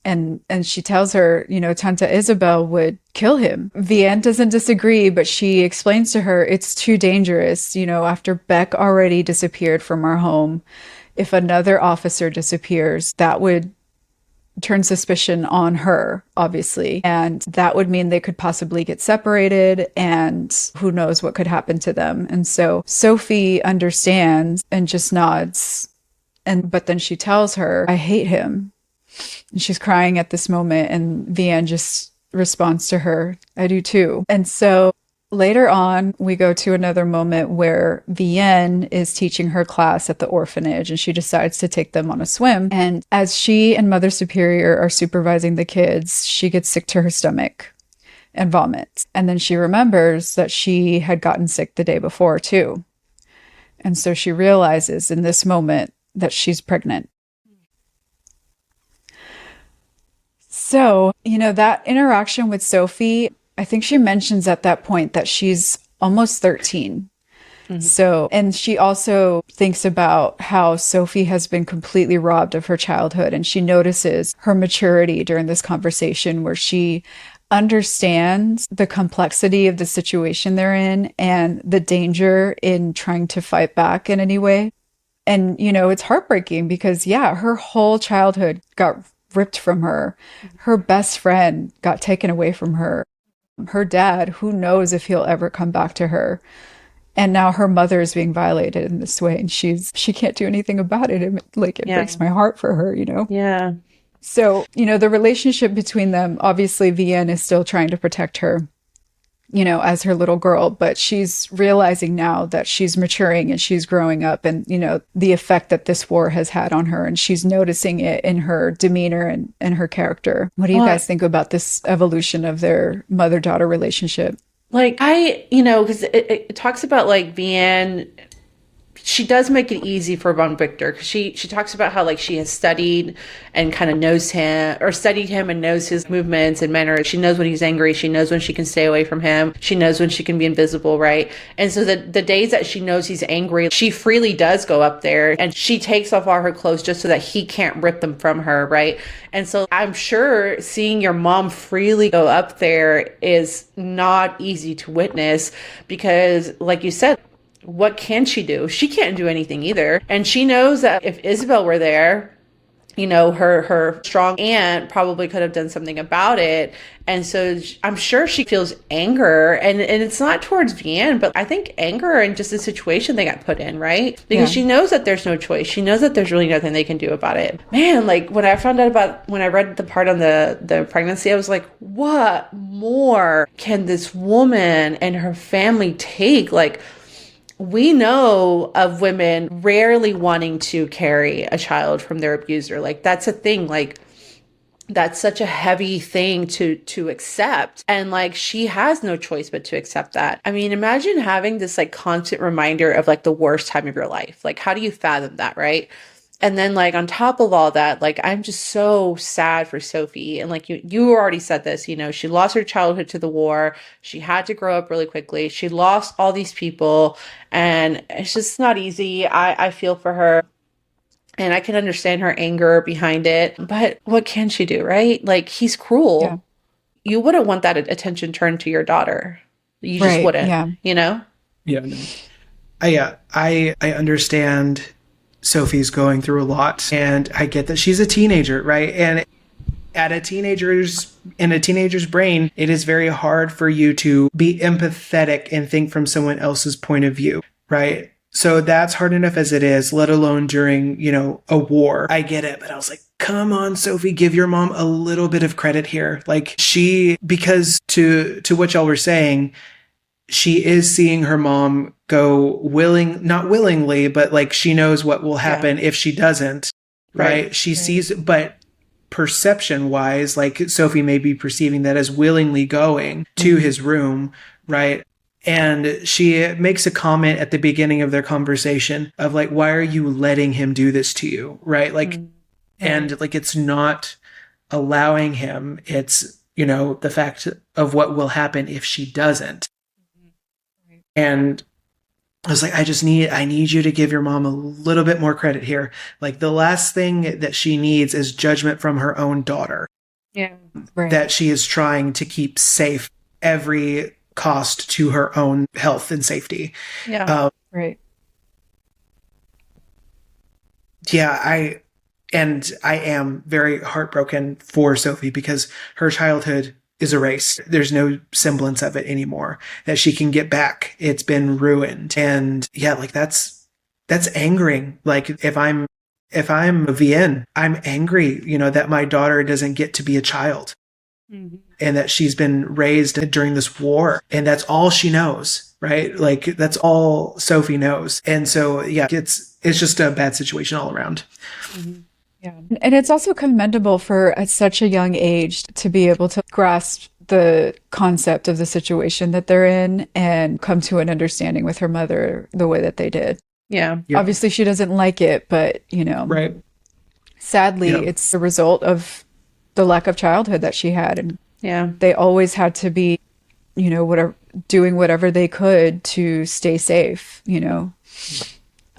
B: And she tells her, you know, Tanta Isabelle would kill him. Vianne doesn't disagree, but she explains to her it's too dangerous. You know, after Beck already disappeared from our home, if another officer disappears, that would turn suspicion on her, obviously. And that would mean they could possibly get separated and who knows what could happen to them. And so Sophie understands and just nods. But then she tells her, I hate him. And she's crying at this moment. And Vianne just responds to her, I do too. And so later on, we go to another moment where Vianne is teaching her class at the orphanage and she decides to take them on a swim. And as she and Mother Superior are supervising the kids, she gets sick to her stomach and vomits. And then she remembers that she had gotten sick the day before too. And so she realizes in this moment that she's pregnant. So, you know, that interaction with Sophie, I think she mentions at that point that she's almost 13. So, and she also thinks about how Sophie has been completely robbed of her childhood. And she notices her maturity during this conversation where she understands the complexity of the situation they're in and the danger in trying to fight back in any way. And, you know, it's heartbreaking because, yeah, her whole childhood got ripped from her. Her best friend got taken away from her. Her dad, who knows if he'll ever come back to her. And now her mother is being violated in this way and she can't do anything about it. It breaks my heart for her, you know?
D: Yeah.
B: So, you know, the relationship between them, obviously Vianne is still trying to protect her, you know, as her little girl, but she's realizing now that she's maturing and she's growing up and, you know, the effect that this war has had on her. And she's noticing it in her demeanor and her character. What do you guys think about this evolution of their mother-daughter relationship?
D: Like, you know, because it talks about like Vianne she does make it easy for von Victor, because she talks about how like she has studied and kind of knows him, or studied him and knows his movements and manners. She knows when he's angry. She knows when she can stay away from him. She knows when she can be invisible, right? And so the days that she knows he's angry, she freely does go up there, and she takes off all her clothes just so that he can't rip them from her, right? And so I'm sure seeing your mom freely go up there is not easy to witness, because like you said, what can she do? She can't do anything either. And she knows that if Isabelle were there, you know, her strong aunt probably could have done something about it. And so I'm sure she feels anger, and it's not towards Vianne, but I think anger and just the situation they got put in, right? Because she knows that there's no choice. She knows that there's really nothing they can do about it. Man, like when I found out when I read the part on the pregnancy, I was like, what more can this woman and her family take? Like, we know of women rarely wanting to carry a child from their abuser. Like, that's a thing. Like, that's such a heavy thing to accept. And like, she has no choice but to accept that. I mean, imagine having this like constant reminder of like the worst time of your life. Like, how do you fathom that, right? And then like on top of all that, like I'm just so sad for Sophie. And like you already said this, you know, she lost her childhood to the war. She had to grow up really quickly. She lost all these people, and it's just not easy. I feel for her, and I can understand her anger behind it. But what can she do, right? Like, he's cruel. Yeah. You wouldn't want that attention turned to your daughter. You just wouldn't, you know?
E: Yeah. No. I understand Sophie's going through a lot, and I get that she's a teenager, right? And in a teenager's brain, it is very hard for you to be empathetic and think from someone else's point of view, right? So that's hard enough as it is, let alone during, you know, a war. I get it, but I was like, come on, Sophie, give your mom a little bit of credit here. Like, because to what y'all were saying, she is seeing her mom go not willingly, but like she knows what will happen if she doesn't, right? She sees, but perception wise, like Sophie may be perceiving that as willingly going to his room, right? And she makes a comment at the beginning of their conversation of like, why are you letting him do this to you, right? Like, and like, it's not allowing him, it's, you know, the fact of what will happen if she doesn't. And I was like, I need you to give your mom a little bit more credit here. Like, the last thing that she needs is judgment from her own daughter.
B: Yeah. Right.
E: That she is trying to keep safe every cost to her own health and safety.
B: Yeah. Right.
E: Yeah. I am very heartbroken for Sophie, because her childhood is erased. There's no semblance of it anymore that she can get back. It's been ruined. And yeah, like that's angering. Like, if I'm Vianne, I'm angry, you know, that my daughter doesn't get to be a child, and that she's been raised during this war, and that's all she knows, right? Like, that's all Sophie knows. And so, yeah, it's just a bad situation all around.
B: Yeah. And it's also commendable for at such a young age to be able to grasp the concept of the situation that they're in and come to an understanding with her mother the way that they did.
D: Yeah.
B: Obviously she doesn't like it, but you know, sadly it's the result of the lack of childhood that she had. And they always had to be, you know, doing whatever they could to stay safe, you know.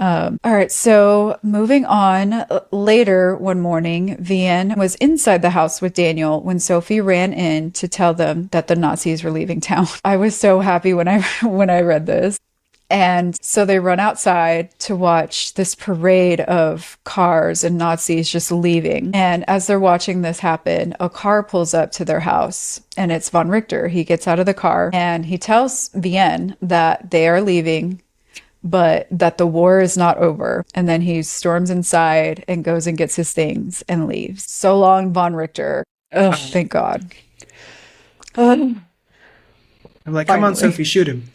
B: All right, so moving on, later one morning, Vianne was inside the house with Daniel when Sophie ran in to tell them that the Nazis were leaving town. I was so happy when I read this. And so they run outside to watch this parade of cars and Nazis just leaving. And as they're watching this happen, a car pulls up to their house, and it's von Richter. He gets out of the car and he tells Vianne that they are leaving, but that the war is not over. And then he storms inside and goes and gets his things and leaves. So long, von Richter. Oh, thank God.
E: I'm like, come on, Sophie, shoot him.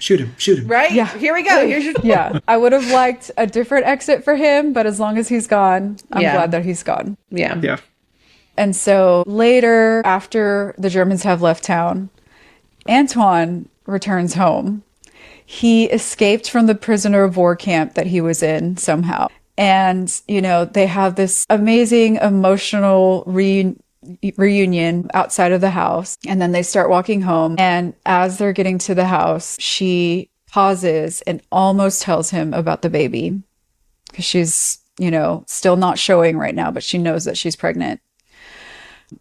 D: Right?
B: Yeah.
D: Here we go. Here's your...
B: Yeah. I would have liked a different exit for him, but as long as he's gone, I'm glad that he's gone.
D: Yeah.
E: Yeah.
B: And so later, after the Germans have left town, Antoine returns home. he escaped from the prisoner of war camp that he was in somehow. And, you know, they have this amazing emotional reunion outside of the house. And then they start walking home. And as they're getting to the house, she pauses and almost tells him about the baby. Because she's, you know, still not showing right now, but she knows that she's pregnant.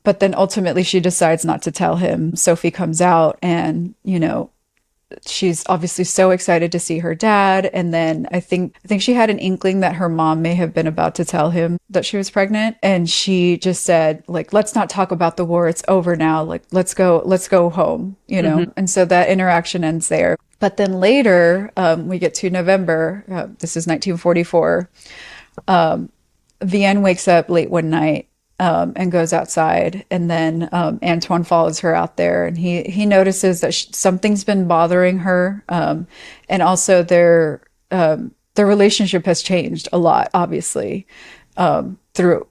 B: But then ultimately she decides not to tell him. Sophie comes out and, you know, she's obviously so excited to see her dad. And then I think she had an inkling that her mom may have been about to tell him that she was pregnant. And she just said, like, let's not talk about the war. It's over now. Like, let's go home, you know? And so that interaction ends there. But then later, we get to November. This is 1944. Vianne wakes up late one night and goes outside, and then Antoine follows her out there, and he notices that something's been bothering her, and also their relationship has changed a lot, obviously, through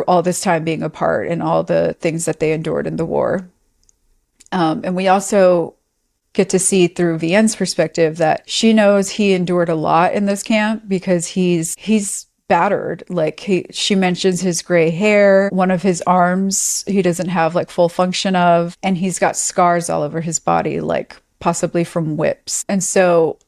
B: all this time being apart and all the things that they endured in the war. And we also get to see through Vianne's perspective that she knows he endured a lot in this camp because he's battered. Like she mentions his gray hair, one of his arms he doesn't have like full function of, and he's got scars all over his body, like possibly from whips. And so,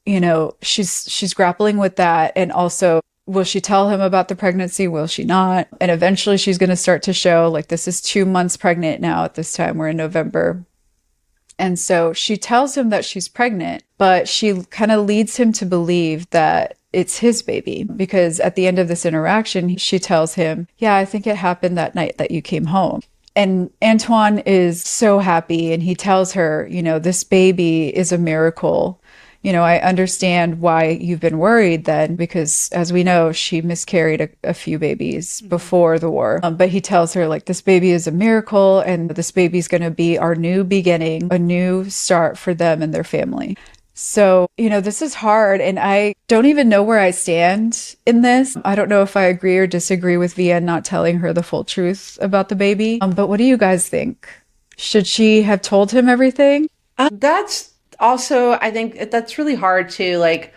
B: you know, she's grappling with that. And also, will she tell him about the pregnancy? Will she not? And eventually she's going to start to show, like, this is 2 months pregnant now at this time. We're in November. And so she tells him that she's pregnant, but she kind of leads him to believe that it's his baby, because at the end of this interaction, she tells him, yeah, I think it happened that night that you came home. And Antoine is so happy, and he tells her, you know, this baby is a miracle. You know, I understand why you've been worried then, because as we know, she miscarried a few babies before the war. But he tells her, like, this baby is a miracle, and this baby's going to be our new beginning, a new start for them and their family. So, you know, this is hard, and I don't even know where I stand in this. I don't know if I agree or disagree with Vianne not telling her the full truth about the baby. But what do you guys think? Should she have told him everything?
D: That's also, I think that's really hard to, like,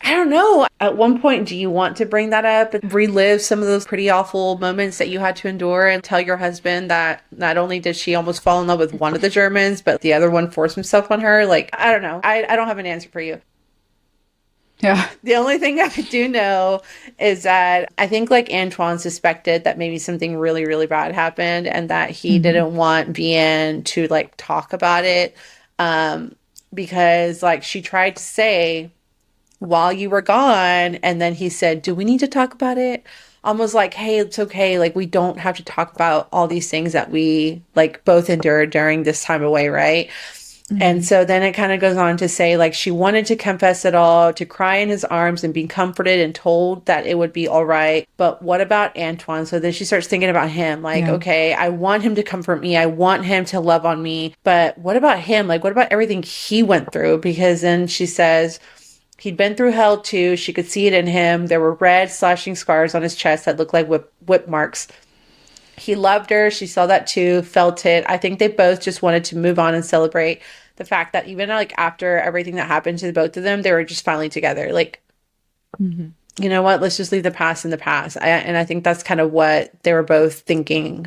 D: I don't know. At one point, do you want to bring that up and relive some of those pretty awful moments that you had to endure and tell your husband that not only did she almost fall in love with one of the Germans, but the other one forced himself on her? Like, I don't know. I don't have an answer for you.
B: Yeah.
D: The only thing I do know is that I think, like, Antoine suspected that maybe something really, really bad happened, and that he didn't want Vianne to, like, talk about it, because, like, she tried to say, while you were gone, and then he said, do we need to talk about it? Almost like, hey, it's okay. Like, we don't have to talk about all these things that we, like, both endured during this time away, right? And so then it kind of goes on to say, like, she wanted to confess it all, to cry in his arms and be comforted and told that it would be all right. But what about Antoine? So then she starts thinking about him, like, okay, I want him to comfort me. I want him to love on me. But what about him? Like, what about everything he went through? Because then she says he'd been through hell too. She could see it in him. There were red slashing scars on his chest that looked like whip marks. He loved her. She saw that too, felt it. I think they both just wanted to move on and celebrate the fact that even, like, after everything that happened to the both of them, they were just finally together. Like, you know what? Let's just leave the past in the past. And I think that's kind of what they were both thinking.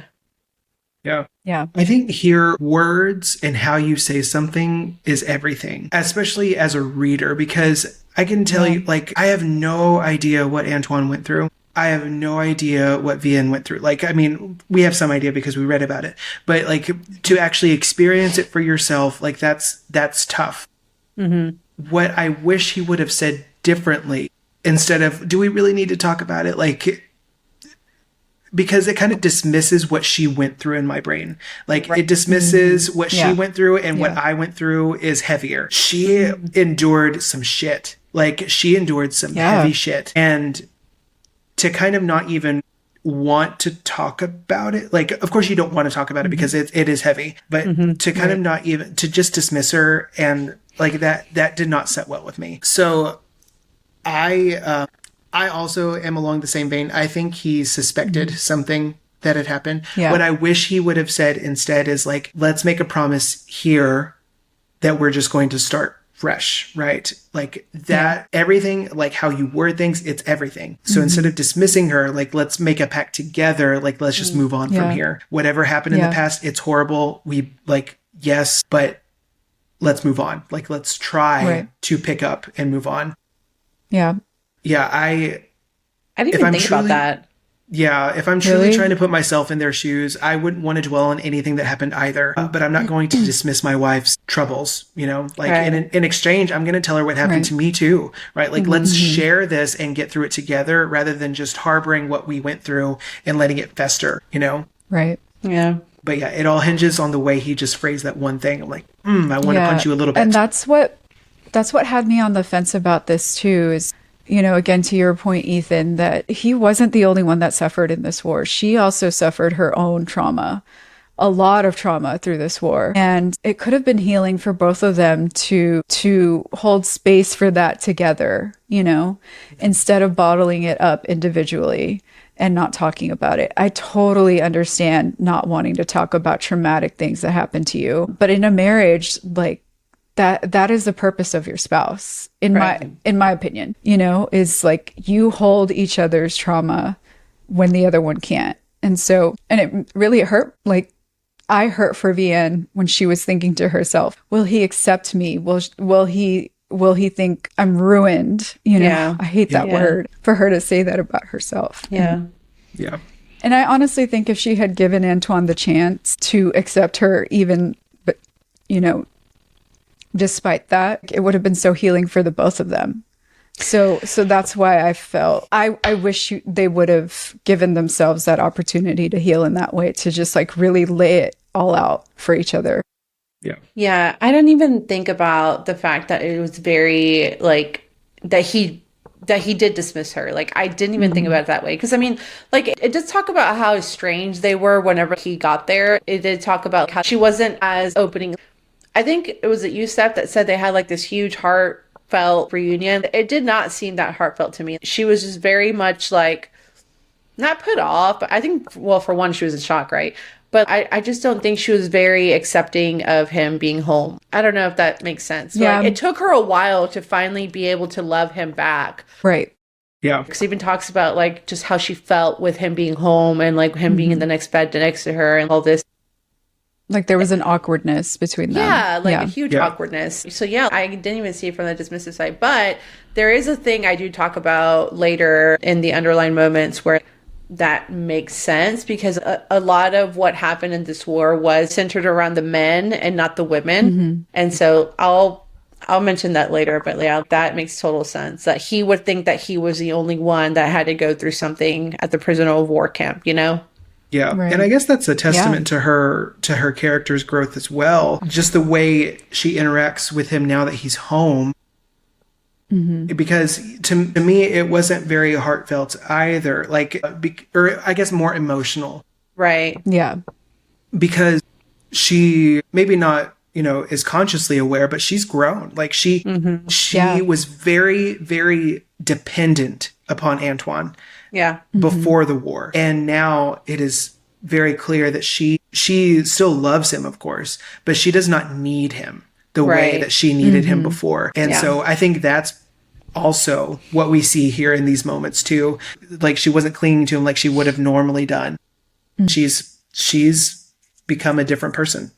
E: Yeah.
B: Yeah.
E: I think here, words and how you say something is everything, especially as a reader, because I can tell you, like, I have no idea what Antoine went through. I have no idea what Vianne went through. Like, I mean, we have some idea because we read about it, but, like, to actually experience it for yourself, like, that's tough. What I wish he would have said differently, instead of, do we really need to talk about it? Like, because it kind of dismisses what she went through in my brain. Like, it dismisses what she went through, and what I went through is heavier. She endured some shit. Like, she endured some heavy shit. And to kind of not even want to talk about it. Like, of course you don't want to talk about it because it is heavy, but to kind of not even, to just dismiss her, and like that did not set well with me. So I also am along the same vein. I think he suspected something that had happened. What I wish he would have said instead is, like, let's make a promise here that we're just going to start fresh, right? Like that, everything, like how you word things, it's everything. So instead of dismissing her, like, let's make a pact together. Like, let's just move on from here. Whatever happened in the past, it's horrible. We like, yes, but let's move on. Like, let's try to pick up and move on.
B: Yeah.
E: Yeah.
D: I didn't even think about that.
E: Yeah, if I'm truly trying to put myself in their shoes, I wouldn't want to dwell on anything that happened either. But I'm not going to dismiss my wife's troubles, you know? Like, in exchange, I'm going to tell her what happened to me too, right? Like, let's share this and get through it together rather than just harboring what we went through and letting it fester, you know?
B: Right.
D: Yeah.
E: But yeah, it all hinges on the way he just phrased that one thing. I'm like, I want to punch you a little bit.
B: And that's what had me on the fence about this too, is, you know, again, to your point, Ethan, that he wasn't the only one that suffered in this war. She also suffered her own trauma, a lot of trauma through this war. And it could have been healing for both of them to hold space for that together, you know, instead of bottling it up individually and not talking about it. I totally understand not wanting to talk about traumatic things that happened to you. But in a marriage, like, that is the purpose of your spouse, in my opinion, you know, is like you hold each other's trauma when the other one can't. And so, and it really hurt. Like, I hurt for Vianne when she was thinking to herself, will he accept me? Will he think I'm ruined? You know, I hate that word, for her to say that about herself.
D: Yeah.
E: Yeah.
B: And I honestly think if she had given Antoine the chance to accept her, but, you know, despite that, it would have been so healing for the both of them. So that's why I felt I wish they would have given themselves that opportunity to heal in that way, to just like really lay it all out for each other.
E: Yeah.
D: Yeah. I didn't even think about the fact that it was very like that he did dismiss her. Like, I didn't even think about it that way. Because I mean, like, it did talk about how strange they were whenever he got there. It did talk about how she wasn't as opening. I think it was you, Steph, that said they had like this huge heartfelt reunion. It did not seem that heartfelt to me. She was just very much like, not put off, but I think, well, for one, she was in shock, right? But I just don't think she was very accepting of him being home. I don't know if that makes sense.
B: Yeah.
D: Like, it took her a while to finally be able to love him back.
B: Right.
E: Yeah.
D: Because even talks about like just how she felt with him being home and like him being in the next bed next to her and all this.
B: Like, there was an awkwardness between them.
D: Yeah, like a huge awkwardness. So yeah, I didn't even see it from the dismissive side. But there is a thing I do talk about later in the underlying moments where that makes sense, because a lot of what happened in this war was centered around the men and not the women. And so I'll mention that later, but yeah, that makes total sense, that he would think that he was the only one that had to go through something at the prisoner of war camp, you know?
E: Yeah.
B: Right.
E: And I guess that's a testament to her character's growth as well. Just the way she interacts with him now that he's home. Because to me, it wasn't very heartfelt either. Like, or I guess more emotional.
D: Right.
B: Yeah.
E: Because she maybe not, you know, is consciously aware, but she's grown. Like she was very, very dependent upon Antoine.
D: Yeah.
E: Before the war. And now it is very clear that she still loves him, of course, but she does not need him the way that she needed him before. And so I think that's also what we see here in these moments too. Like, she wasn't clinging to him like she would have normally done. She's become a different person.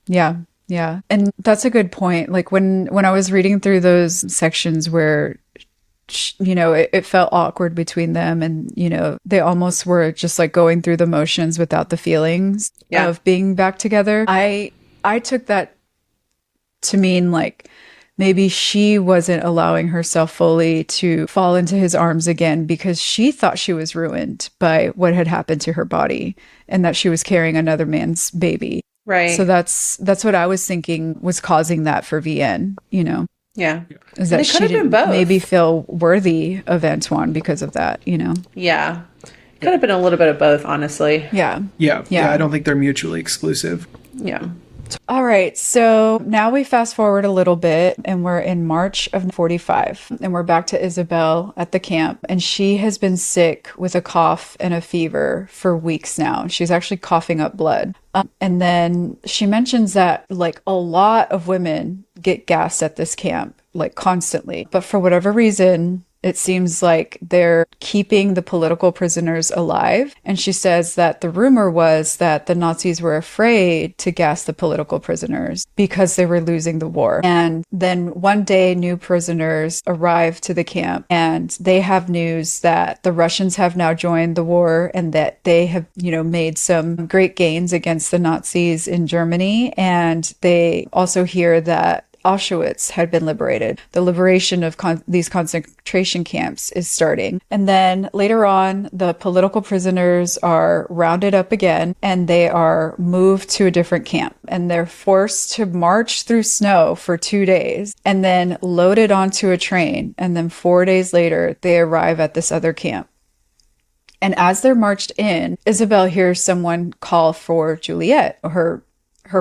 B: Yeah. Yeah. And that's a good point. Like, when I was reading through those sections where, you know, it felt awkward between them, and, you know, they almost were just like going through the motions without the feelings of being back together. I took that to mean like maybe she wasn't allowing herself fully to fall into his arms again, because she thought she was ruined by what had happened to her body and that she was carrying another man's baby.
D: Right.
B: So that's what I was thinking was causing that for Vianne, you know.
D: Yeah.
B: Is that she didn't maybe feel worthy of Antoine because of that, you know?
D: Yeah. Could have been a little bit of both, honestly.
B: Yeah.
E: Yeah. I don't think they're mutually exclusive.
D: Yeah.
B: All right, so now we fast forward a little bit and we're in March of 45 and we're back to Isabelle at the camp, and she has been sick with a cough and a fever for weeks now. She's actually coughing up blood. And then she mentions that like a lot of women get gassed at this camp, like constantly, but for whatever reason, it seems like they're keeping the political prisoners alive. And she says that the rumor was that the Nazis were afraid to gas the political prisoners because they were losing the war. And then one day, new prisoners arrive to the camp and they have news that the Russians have now joined the war and that they have, made some great gains against the Nazis in Germany. And they also hear that Auschwitz had been liberated. The liberation of these concentration camps is starting. And then later on, the political prisoners are rounded up again and they are moved to a different camp. And they're forced to march through snow for 2 days and then loaded onto a train. And then 4 days later, they arrive at this other camp. And as they're marched in, Isabelle hears someone call for Juliet, her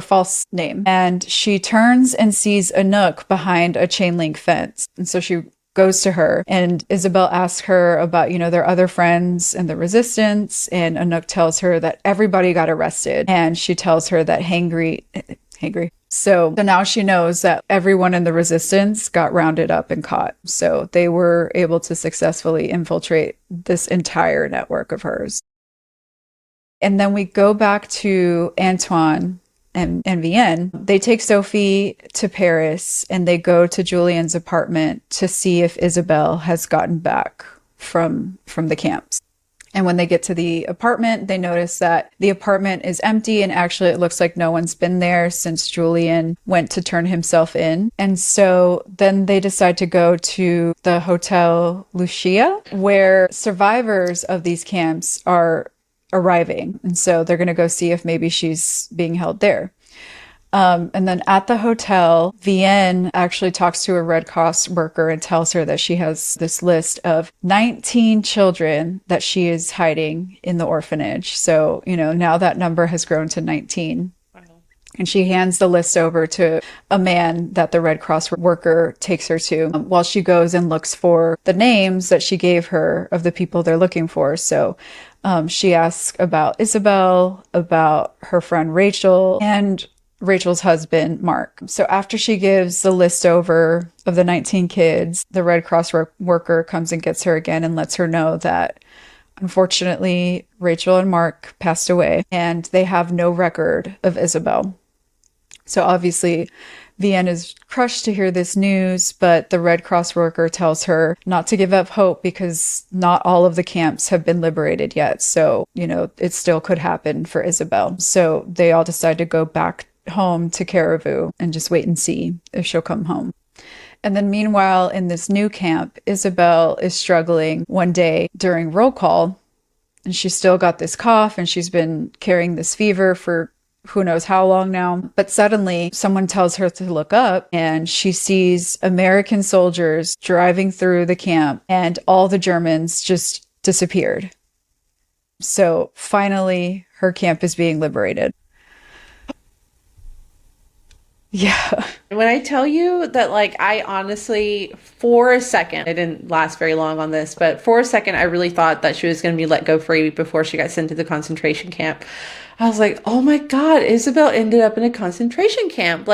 B: false name. And she turns and sees Anouk behind a chain link fence. And so she goes to her and Isabelle asks her about, their other friends and the resistance. And Anouk tells her that everybody got arrested. And she tells her that hangry. So now she knows that everyone in the resistance got rounded up and caught. So they were able to successfully infiltrate this entire network of hers. And then we go back to Antoine and Vianne. They take Sophie to Paris and they go to Julien's apartment to see if Isabelle has gotten back from the camps. And when they get to the apartment, they notice that the apartment is empty and actually it looks like no one's been there since Julien went to turn himself in. And so then they decide to go to the Hotel Lucia, where survivors of these camps are arriving. And so they're going to go see if maybe she's being held there. And then at the hotel, Vianne actually talks to a Red Cross worker and tells her that she has this list of 19 children that she is hiding in the orphanage. So, now that number has grown to 19. And she hands the list over to a man that the Red Cross worker takes her to while she goes and looks for the names that she gave her of the people they're looking for. So she asks about Isabelle, about her friend Rachel, and Rachel's husband, Mark. So after she gives the list over of the 19 kids, the Red Cross worker comes and gets her again and lets her know that unfortunately, Rachel and Mark passed away and they have no record of Isabelle. So obviously, Vianne is crushed to hear this news, but the Red Cross worker tells her not to give up hope because not all of the camps have been liberated yet. So, it still could happen for Isabelle. So they all decide to go back home to Caribou and just wait and see if she'll come home. And then meanwhile, in this new camp, Isabelle is struggling one day during roll call, and she's still got this cough and she's been carrying this fever for who knows how long now. But suddenly someone tells her to look up and she sees American soldiers driving through the camp and all the Germans just disappeared. So finally, her camp is being liberated. Yeah.
D: When I tell you that, I honestly, for a second, I didn't last very long on this, but for a second, I really thought that she was going to be let go free before she got sent to the concentration camp. I was like, oh my God, Isabelle ended up in a concentration camp.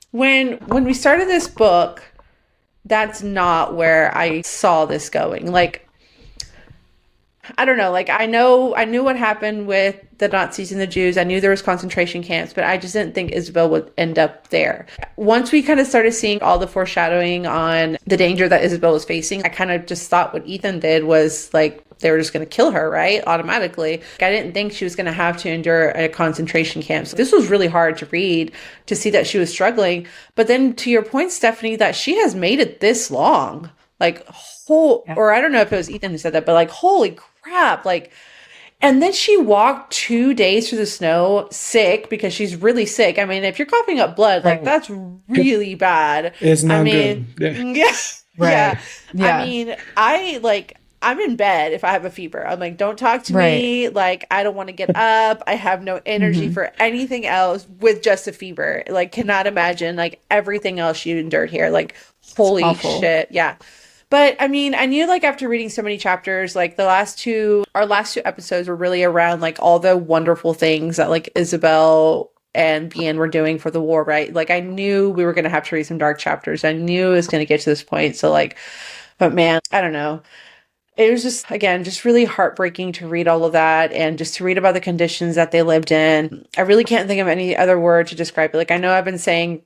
D: When we started this book, that's not where I saw this going. I don't know, I knew what happened with the Nazis and the Jews. I knew there was concentration camps, but I just didn't think Isabelle would end up there. Once we kind of started seeing all the foreshadowing on the danger that Isabelle was facing, I kind of just thought what Ethan did was they were just going to kill her, right? Automatically. I didn't think she was going to have to endure a concentration camp. So this was really hard to read, to see that she was struggling. But then to your point, Stephanie, that she has made it this long, or I don't know if it was Ethan who said that, but holy crap, and then she walked 2 days through the snow sick because she's really sick. I mean, if you're coughing up blood, that's really bad.
E: It's not good.
D: Yeah.
B: Right.
D: Yeah. I mean, I I'm in bed if I have a fever. I'm like, don't talk to me. Like, I don't want to get up. I have no energy for anything else with just a fever. Like, cannot imagine like everything else she endured here. Like, holy shit. Yeah. But I mean, I knew like after reading so many chapters, like our last two episodes were really around like all the wonderful things that like Isabelle and Vianne were doing for the war, right? Like I knew we were going to have to read some dark chapters. I knew it was going to get to this point. So like, but man, I don't know. It was just, again, just really heartbreaking to read all of that and just to read about the conditions that they lived in. I really can't think of any other word to describe it. Like I know I've been saying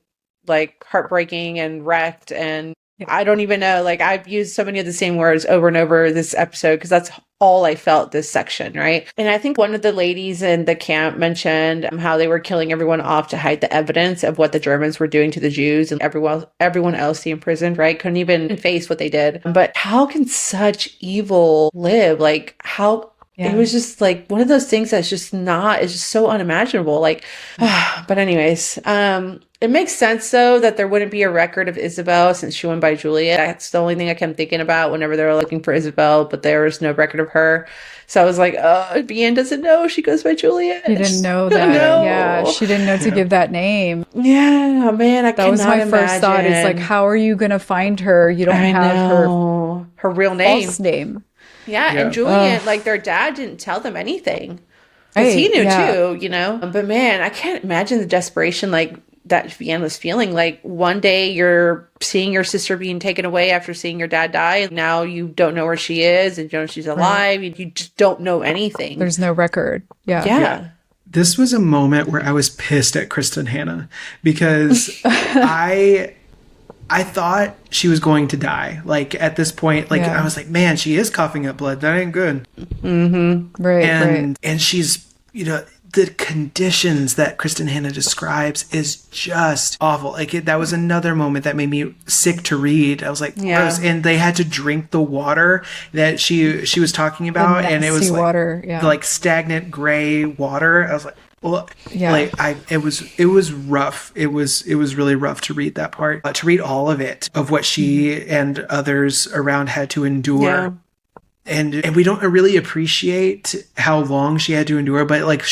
D: like heartbreaking and wrecked, and I don't even know, like I've used so many of the same words over and over this episode because that's all I felt this section, right? And I think one of the ladies in the camp mentioned how they were killing everyone off to hide the evidence of what the Germans were doing to the Jews, and everyone else they imprisoned, right? Couldn't even face what they did. But how can such evil live? Like how it was just like one of those things that's just it's just so unimaginable. Like, but anyways, it makes sense though that there wouldn't be a record of Isabelle since she went by Juliet. That's the only thing I kept thinking about whenever they were looking for Isabelle, but there was no record of her. So I was like, oh, Vianne doesn't know she goes by Juliet.
B: She didn't know that. Yeah, she didn't know to give that name.
D: Yeah, man, that
B: was my first thought. It's like, how are you going to find her? You don't have
D: her real name.
B: False name.
D: Yeah, and Julian, like their dad didn't tell them anything. Because he knew too, you know? But man, I can't imagine the desperation like that Vianne was feeling. Like one day you're seeing your sister being taken away after seeing your dad die, and now you don't know where she is and you don't know she's alive. You just don't know anything.
B: There's no record.
D: Yeah.
E: This was a moment where I was pissed at Kristin Hannah because I thought she was going to die. Like at this point, like I was like, man, she is coughing up blood. That ain't good.
B: Right.
E: And she's, you know, the conditions that Kristin Hannah describes is just awful. Like that was another moment that made me sick to read. I was like, gross. And they had to drink the water that she was talking about, and it was like,
B: water,
E: like stagnant gray water. I was like, well, like it was rough. It was really rough to read that part, to read all of it, of what she and others around had to endure.
D: Yeah.
E: And we don't really appreciate how long she had to endure, but like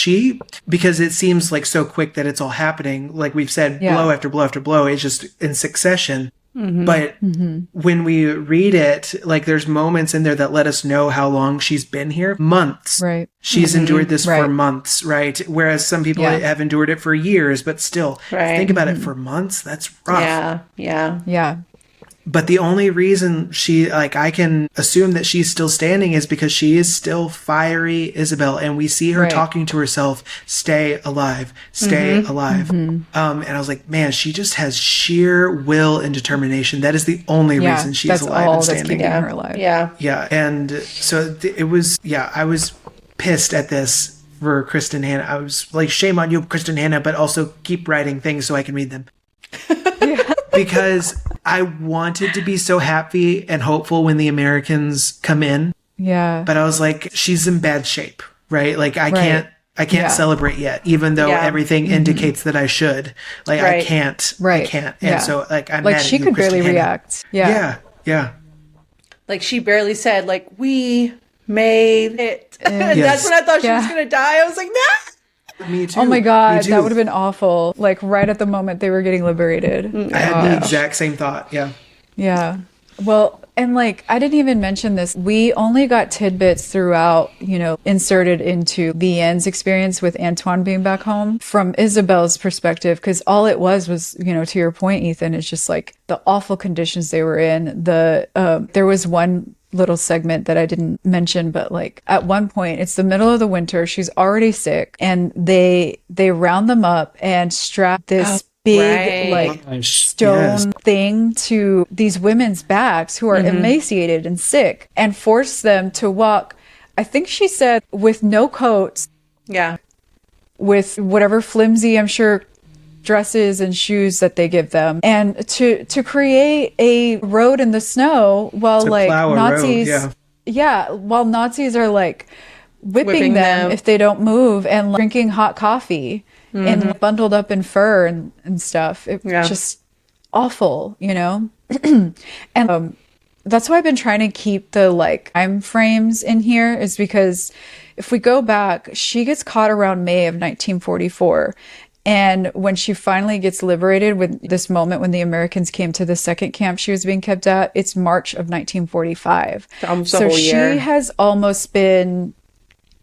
E: because it seems like so quick that it's all happening. Like we've said, blow after blow after blow, it's just in succession. But when we read it, like there's moments in there that let us know how long she's been here. Months.
B: Right.
E: She's endured this for months, right? Whereas some people have endured it for years, but still, think about it, for months, that's rough.
B: Yeah.
E: But the only reason I can assume that she's still standing is because she is still fiery Isabelle, and we see her talking to herself, stay alive, stay alive. And I was like, man, she just has sheer will and determination. That is the only reason she's alive and standing.
B: That's her alive.
E: Yeah. And so it was, I was pissed at this for Kristin Hannah. I was like, shame on you, Kristin Hannah, but also keep writing things so I can read them. Because I wanted to be so happy and hopeful when the Americans come in. Yeah. But I was like, she's in bad shape, right? Like I can't celebrate yet, even though everything indicates that I should. Like I can't. I can't. And so like I'm
B: like
E: mad
B: she
E: at you,
B: could
E: Kristin
B: barely
E: Hannah.
B: react.
E: Yeah.
D: Like she barely said, like, we made it. And that's when I thought she was gonna die. I was like, nah.
E: Me too.
B: Oh my God, that would have been awful. Like right at the moment they were getting liberated.
E: I had the exact same thought. Yeah.
B: Well, and like I didn't even mention this. We only got tidbits throughout, inserted into Vianne's experience with Antoine being back home from Isabelle's perspective, because all it was, to your point, Ethan, it's just like the awful conditions they were in. There was one little segment that I didn't mention, but like at one point it's the middle of the winter, she's already sick, and they round them up and strap this big stone thing to these women's backs who are emaciated and sick, and force them to walk, I think she said, with no coats, with whatever flimsy, I'm sure, dresses and shoes that they give them, and to create a road in the snow while like Nazis while Nazis are like whipping them if they don't move, and like, drinking hot coffee and bundled up in fur and stuff. It just awful, and that's why I've been trying to keep the like time frames in here, is because if we go back, she gets caught around May of 1944. And when she finally gets liberated, with this moment when the Americans came to the second camp she was being kept at, it's March of 1945.
D: Almost a
B: So
D: whole year.
B: she has almost been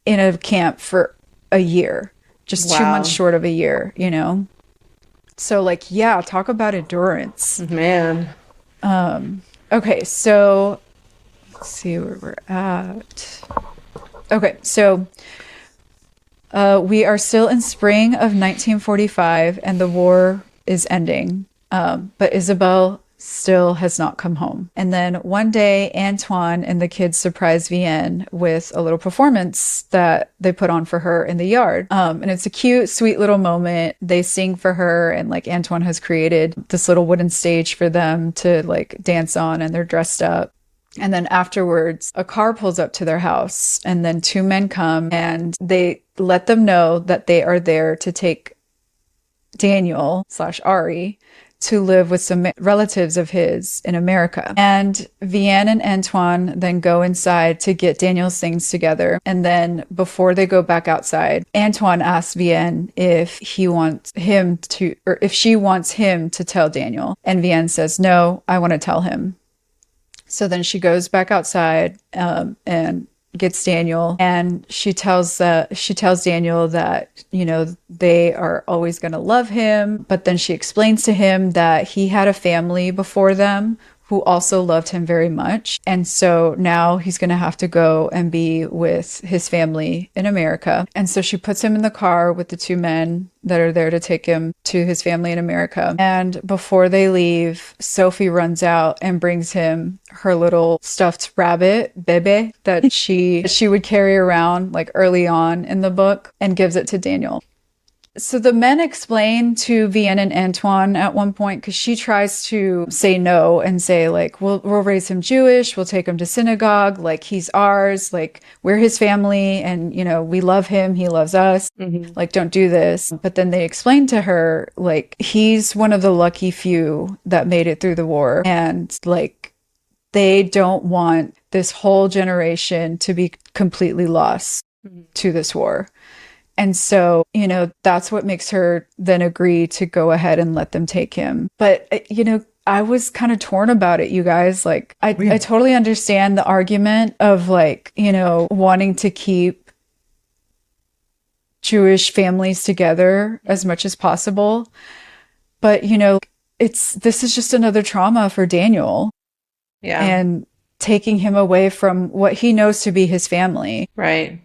B: in a camp for a year, just 2 months short of a year, you know? So like, yeah, talk about endurance.
D: Man.
B: Okay, so let's see where we're at. Okay, so we are still in spring of 1945 and the war is ending. But Isabelle still has not come home. And then one day, Antoine and the kids surprise Vianne with a little performance that they put on for her in the yard. And it's a cute, sweet little moment. They sing for her, and like Antoine has created this little wooden stage for them to like dance on, and they're dressed up. And then afterwards, a car pulls up to their house, and then two men come and they let them know that they are there to take Daniel/Ari to live with some relatives of his in America. And Vianne and Antoine then go inside to get Daniel's things together. And then before they go back outside, Antoine asks Vianne if he wants him to, or if she wants him to tell Daniel. And Vianne says, no, I want to tell him. So then she goes back outside and gets Daniel, and she tells Daniel that, you know, they are always going to love him. But then she explains to him that he had a family before them who also loved him very much. And so now he's going to have to go and be with his family in America. And so she puts him in the car with the two men that are there to take him to his family in America. And before they leave, Sophie runs out and brings him her little stuffed rabbit, Bebe, that she would carry around like early on in the book, and gives it to Daniel. So the men explain to Vianne and Antoine at one point, because she tries to say no and say like, we'll raise him Jewish, we'll take him to synagogue, like he's ours, like we're his family, and you know, we love him, he loves us, like don't do this. But then they explain to her like he's one of the lucky few that made it through the war, and like they don't want this whole generation to be completely lost to this war. And so, you know, that's what makes her then agree to go ahead and let them take him. But, you know, I was kind of torn about it, you guys. Like, I totally understand the argument of like, you know, wanting to keep Jewish families together as much as possible. But, you know, this is just another trauma for Daniel.
D: Yeah.
B: And taking him away from what he knows to be his family.
D: Right.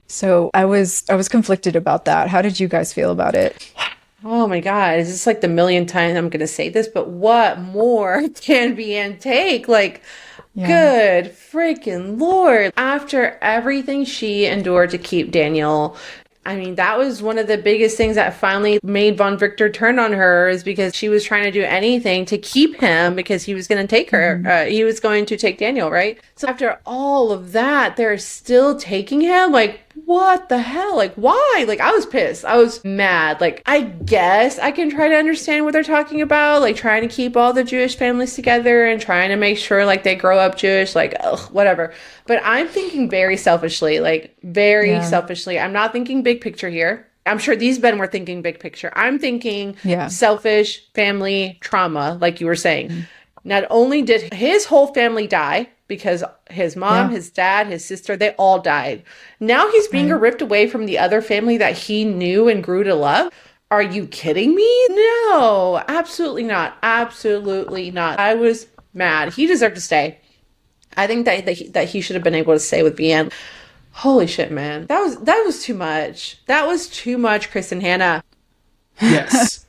B: So I was conflicted about that. How did you guys feel about it?
D: Oh my God. Is this like the millionth time I'm going to say this? But what more can Vianne take? Like, good freaking Lord. After everything she endured to keep Daniel, I mean, that was one of the biggest things that finally made von Richter turn on her, is because she was trying to do anything to keep him, because he was going to take her. He was going to take Daniel, right? So after all of that, they're still taking him? Like, what the hell? Like, why? Like, I was pissed. I was mad. Like, I guess I can try to understand what they're talking about, like trying to keep all the Jewish families together and trying to make sure like they grow up Jewish, like, ugh, whatever. But I'm thinking very selfishly, like very selfishly. I'm not thinking big picture here. I'm sure these men were thinking big picture. I'm thinking selfish family trauma, like you were saying. Not only did his whole family die, because his mom, his dad, his sister, they all died. Now he's being ripped away from the other family that he knew and grew to love. Are you kidding me? No, absolutely not. Absolutely not. I was mad. He deserved to stay. I think that he should have been able to stay with Vianne. Holy shit, man. That was too much. That was too much, Kristin Hannah.
E: Yes.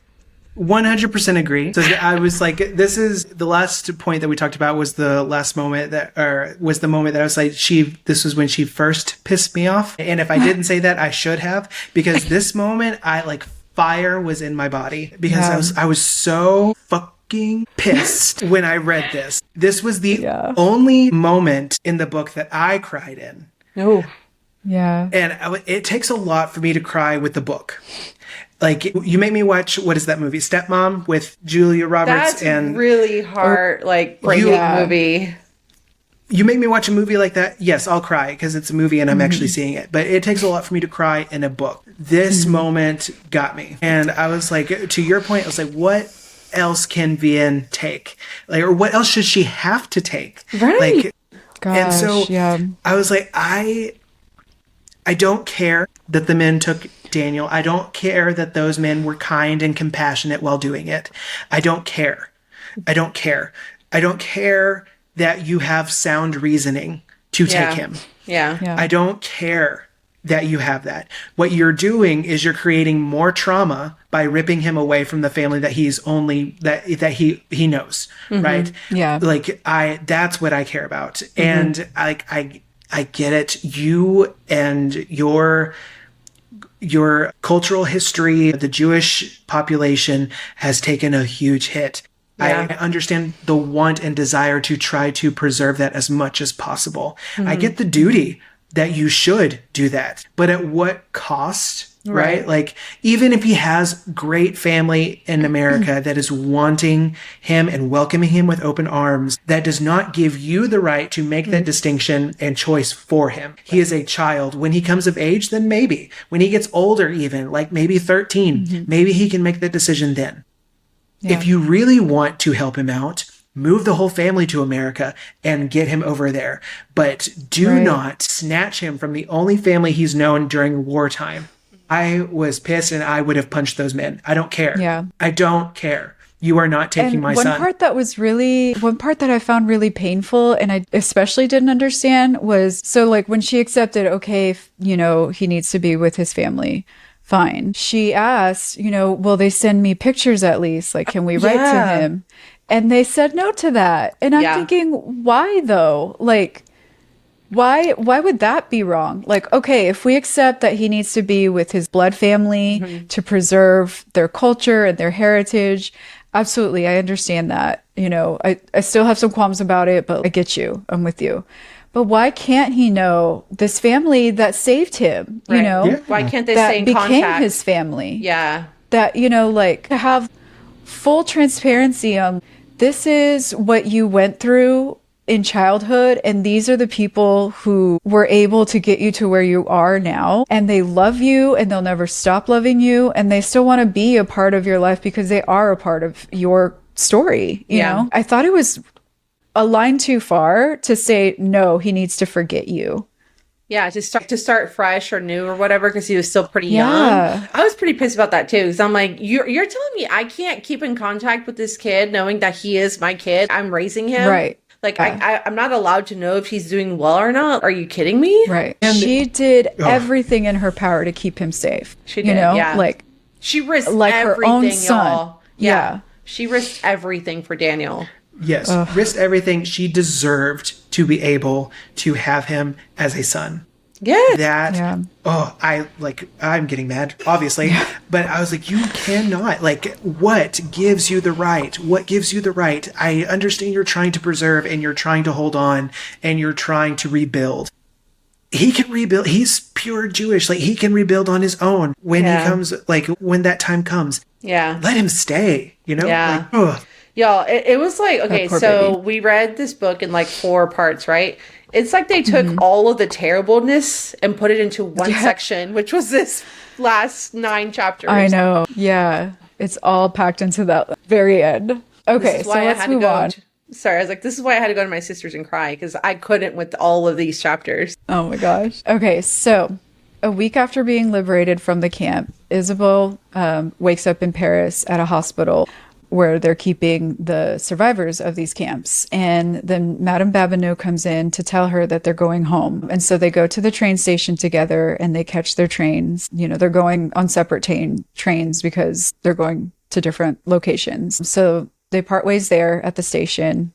E: 100% agree. So I was like, this is the last point that we talked about, was the last moment was the moment that I was like, this was when she first pissed me off. And if I didn't say that, I should have, because this moment, fire was in my body, because I was so fucking pissed when I read this. This was the only moment in the book that I cried in.
D: No.
B: Yeah.
E: And it takes a lot for me to cry with the book. Like, you make me watch, what is that movie? Stepmom with Julia Roberts.
D: That's
E: and
D: really hard, like, breaking movie.
E: You make me watch a movie like that, yes, I'll cry because it's a movie and I'm actually seeing it. But it takes a lot for me to cry in a book. This moment got me. And I was like, to your point, I was like, what else can Vianne take? Like, or what else should she have to take?
D: Right.
E: Like,
B: Gosh,
E: and so
B: yeah.
E: I was like, I don't care that the men took Daniel. I don't care that those men were kind and compassionate while doing it. I don't care. I don't care. I don't care that you have sound reasoning to take him.
D: Yeah.
E: I don't care that you have that. What you're doing is you're creating more trauma by ripping him away from the family that he's only that he knows, right?
B: Yeah.
E: Like that's what I care about. And I get it. You and your cultural history, the Jewish population has taken a huge hit.
D: Yeah.
E: I understand the want and desire to try to preserve that as much as possible. I get the duty that you should do that, but at what cost? Right? Like, even if he has great family in America that is wanting him and welcoming him with open arms, that does not give you the right to make that distinction and choice for him. He is a child. When he comes of age, then maybe. When he gets older, even, like maybe 13, maybe he can make that decision then. Yeah. If you really want to help him out, move the whole family to America and get him over there. But do not snatch him from the only family he's known during wartime. I was pissed and I would have punched those men. I don't care.
B: Yeah.
E: I don't care. You are not taking my son.
B: One part that I found really painful and I especially didn't understand was, so like when she accepted, okay, he needs to be with his family. Fine. She asked, will they send me pictures at least? Like, can we write to him? And they said no to that. And I'm thinking, why though? Like, why would that be wrong? Like, okay, if we accept that he needs to be with his blood family to preserve their culture and their heritage, absolutely, I understand that. I still have some qualms about it, but I get you. I'm with you. But why can't he know this family that saved him?
D: Right. Yeah. Why can't they stay in contact?
B: That became his family.
D: Yeah.
B: That, like to have full transparency on this is what you went through in childhood, and these are the people who were able to get you to where you are now, and they love you and they'll never stop loving you, and they still want to be a part of your life because they are a part of your story. You know, I thought it was a line too far to say no, he needs to forget you.
D: Yeah, to start fresh or new or whatever, because he was still pretty young. I was pretty pissed about that too, because I'm like, you're telling me I can't keep in contact with this kid knowing that he is my kid. I'm raising him. Right. Like, I'm not allowed to know if he's doing well or not. Are you kidding me?
B: Right. And she did everything in her power to keep him safe.
D: She did,
B: like
D: she risked
B: like
D: everything,
B: her own son.
D: Y'all. Yeah. She risked everything for Daniel.
E: Yes, risked everything. She deserved to be able to have him as a son.
D: Yeah.
E: I'm getting mad, obviously. But I was like, you cannot. Like, what gives you the right? What gives you the right? I understand you're trying to preserve and you're trying to hold on and you're trying to rebuild. He can rebuild. He's pure Jewish. Like, he can rebuild on his own when he comes, like, when that time comes.
D: Yeah.
E: Let him stay,
D: Yeah.
E: Like,
D: Y'all, it was like, okay, so we read this book in like 4 parts, right? It's like they took all of the terribleness and put it into one section, which was this last 9 chapters.
B: I know. Yeah. It's all packed into that very end. Okay, so let's move on.
D: Sorry, I was like, this is why I had to go to my sister's and cry, because I couldn't with all of these chapters.
B: Oh my gosh. Okay, so a week after being liberated from the camp, Isabelle wakes up in Paris at a hospital where they're keeping the survivors of these camps. And then Madame Babineau comes in to tell her that they're going home. And so they go to the train station together and they catch their trains. They're going on separate trains because they're going to different locations. So they part ways there at the station.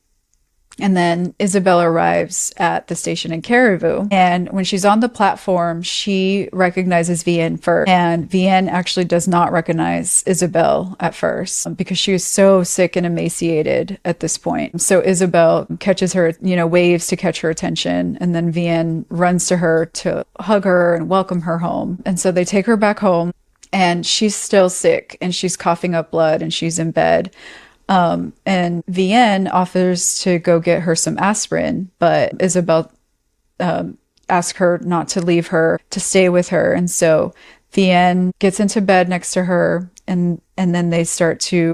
B: And then Isabelle arrives at the station in Caribou. And when she's on the platform, she recognizes Vianne first. And Vianne actually does not recognize Isabelle at first because she was so sick and emaciated at this point. So Isabelle catches her, waves to catch her attention. And then Vianne runs to her to hug her and welcome her home. And so they take her back home. and she's still sick and she's coughing up blood and she's in bed. And Vianne offers to go get her some aspirin, but Isabelle asks her not to leave her, to stay with her. And so Vianne gets into bed next to her, and then they start to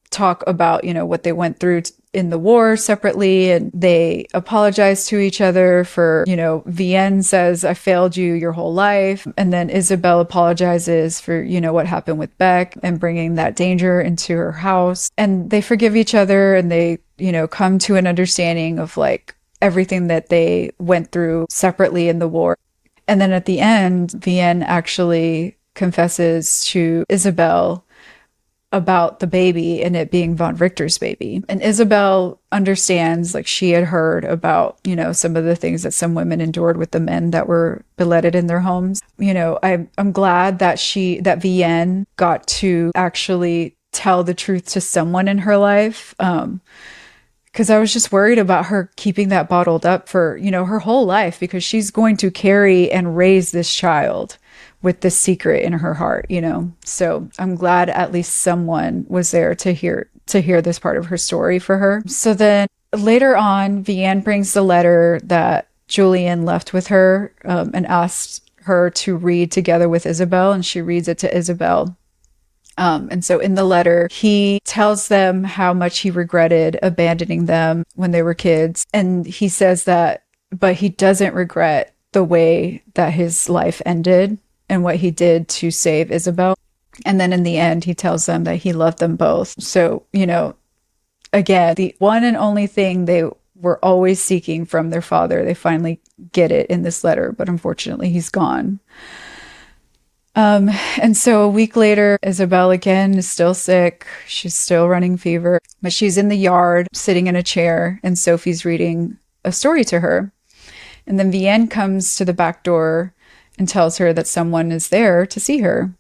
B: talk about, what they went through in the war separately, and they apologize to each other for, Vianne says, I failed you your whole life. And then Isabelle apologizes for, what happened with Beck and bringing that danger into her house. And they forgive each other, and they, come to an understanding of like everything that they went through separately in the war. And then at the end, Vianne actually confesses to Isabelle about the baby and it being von Richter's baby. And Isabelle understands, like, she had heard about, some of the things that some women endured with the men that were beheaded in their homes. I'm glad that Vianne got to actually tell the truth to someone in her life. Because I was just worried about her keeping that bottled up for, her whole life, because she's going to carry and raise this child with this secret in her heart, So I'm glad at least someone was there to hear this part of her story for her. So then later on, Vianne brings the letter that Julian left with her, and asked her to read together with Isabelle, and she reads it to Isabelle. And so in the letter, he tells them how much he regretted abandoning them when they were kids. And he says that, but he doesn't regret the way that his life ended and what he did to save Isabelle. And then in the end, he tells them that he loved them both. So, again, the one and only thing they were always seeking from their father, they finally get it in this letter, but unfortunately he's gone. And so a week later, Isabelle again is still sick. She's still running fever, but she's in the yard sitting in a chair, and Sophie's reading a story to her. And then Vianne comes to the back door and tells her that someone is there to see her.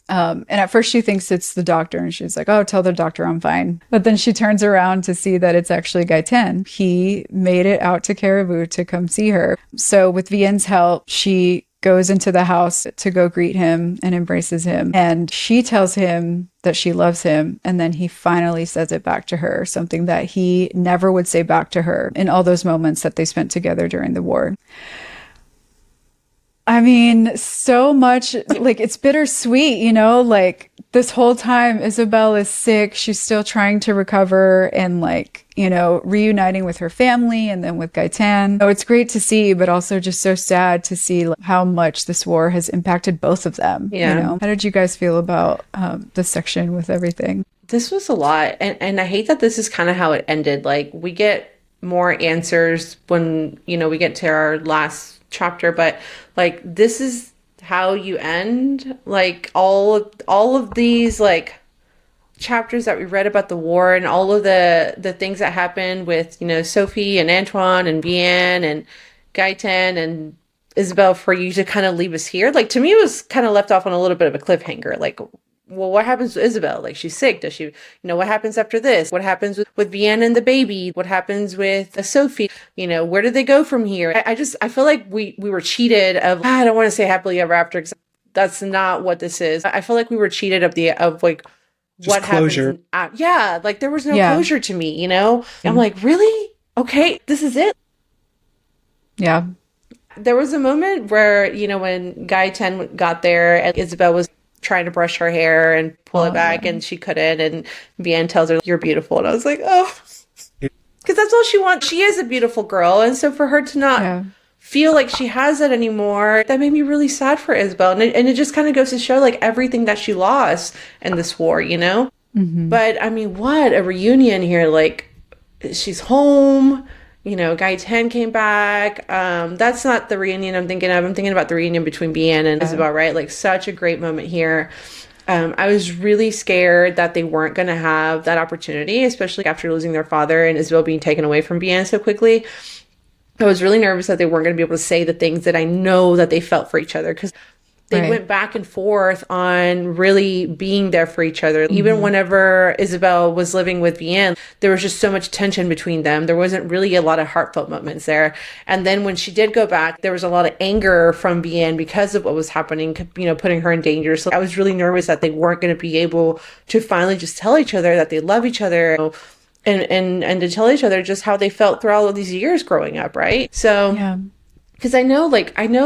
B: And at first she thinks it's the doctor, and she's like, oh, tell the doctor I'm fine. But then she turns around to see that it's actually Gaëtan. He made it out to Caribou to come see her. So with Vianne's help, she goes into the house to go greet him and embraces him. And she tells him that she loves him. And then he finally says it back to her, something that he never would say back to her in all those moments that they spent together during the war. I mean, so much, like, it's bittersweet, like this whole time Isabelle is sick. She's still trying to recover and, like, reuniting with her family and then with Gaëtan. Oh, it's great to see, but also just so sad to see how much this war has impacted both of them.
D: Yeah.
B: How did you guys feel about this section with everything?
D: This was a lot. And I hate that this is kind of how it ended. Like, we get more answers when, we get to our last chapter, but like, this is how you end like all of these like chapters that we read about the war and all of the things that happened with Sophie and Antoine and Vianne and Gaëtan and Isabelle, for you to kind of leave us here. Like, to me, it was kind of left off on a little bit of a cliffhanger. Like, well, what happens to Isabelle? Like, she's sick. Does she, what happens after this? What happens with Vianne and the baby? What happens with Sophie? Where do they go from here? I feel like we were cheated of, I don't want to say happily ever after, because that's not what this is. I feel like we were cheated of like,
E: just
D: what
E: closure.
D: happens. Yeah. Like, there was no closure to me, I'm like, really? Okay. This is it.
B: Yeah.
D: There was a moment where, when Gaëtan got there and Isabelle was trying to brush her hair and pull it back, and she couldn't, and Vianne tells her, you're beautiful, and I was like, oh, because that's all she wants. She is a beautiful girl, and so for her to not feel like she has it anymore, that made me really sad for Isabelle, and it just kind of goes to show like everything that she lost in this war,
B: Mm-hmm.
D: But I mean, what a reunion here. Like, she's home, Gaëtan came back. That's not the reunion I'm thinking of. I'm thinking about the reunion between Vianne and Isabelle, right? Like, such a great moment here. I was really scared that they weren't going to have that opportunity, especially after losing their father and Isabelle being taken away from Vianne so quickly. I was really nervous that they weren't going to be able to say the things that I know that they felt for each other. Because They
B: Right.
D: went back and forth on really being there for each other. Even whenever Isabelle was living with Vianne, there was just so much tension between them. There wasn't really a lot of heartfelt moments there. And then when she did go back, there was a lot of anger from Vianne because of what was happening, putting her in danger. So I was really nervous that they weren't going to be able to finally just tell each other that they love each other, and to tell each other just how they felt throughout all these years growing up, right? So
B: Yeah.
D: because I know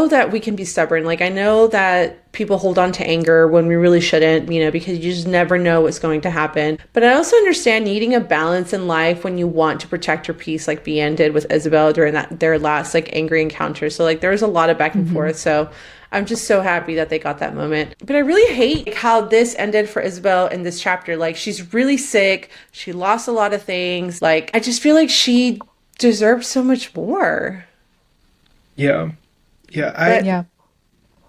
D: that we can be stubborn. Like, I know that people hold on to anger when we really shouldn't, because you just never know what's going to happen. But I also understand needing a balance in life when you want to protect your peace, like Vianne did with Isabelle during their last, like, angry encounter. So, like, there was a lot of back and forth. So I'm just so happy that they got that moment. But I really hate how this ended for Isabelle in this chapter. Like, she's really sick. She lost a lot of things. Like, I just feel like she deserved so much more.
E: Yeah.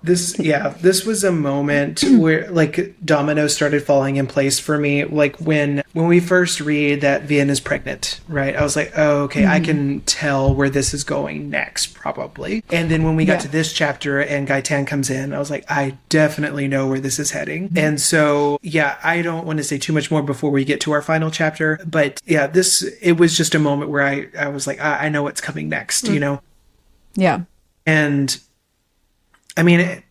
E: This was a moment where like dominoes started falling in place for me. Like when we first read that Vianne is pregnant, right? I was like, oh, okay, I can tell where this is going next, probably. And then when we got to this chapter and Gaetan comes in, I was like, I definitely know where this is heading. And so, I don't want to say too much more before we get to our final chapter. But it was just a moment where I was like, I know what's coming next,
B: Yeah.
E: And I mean,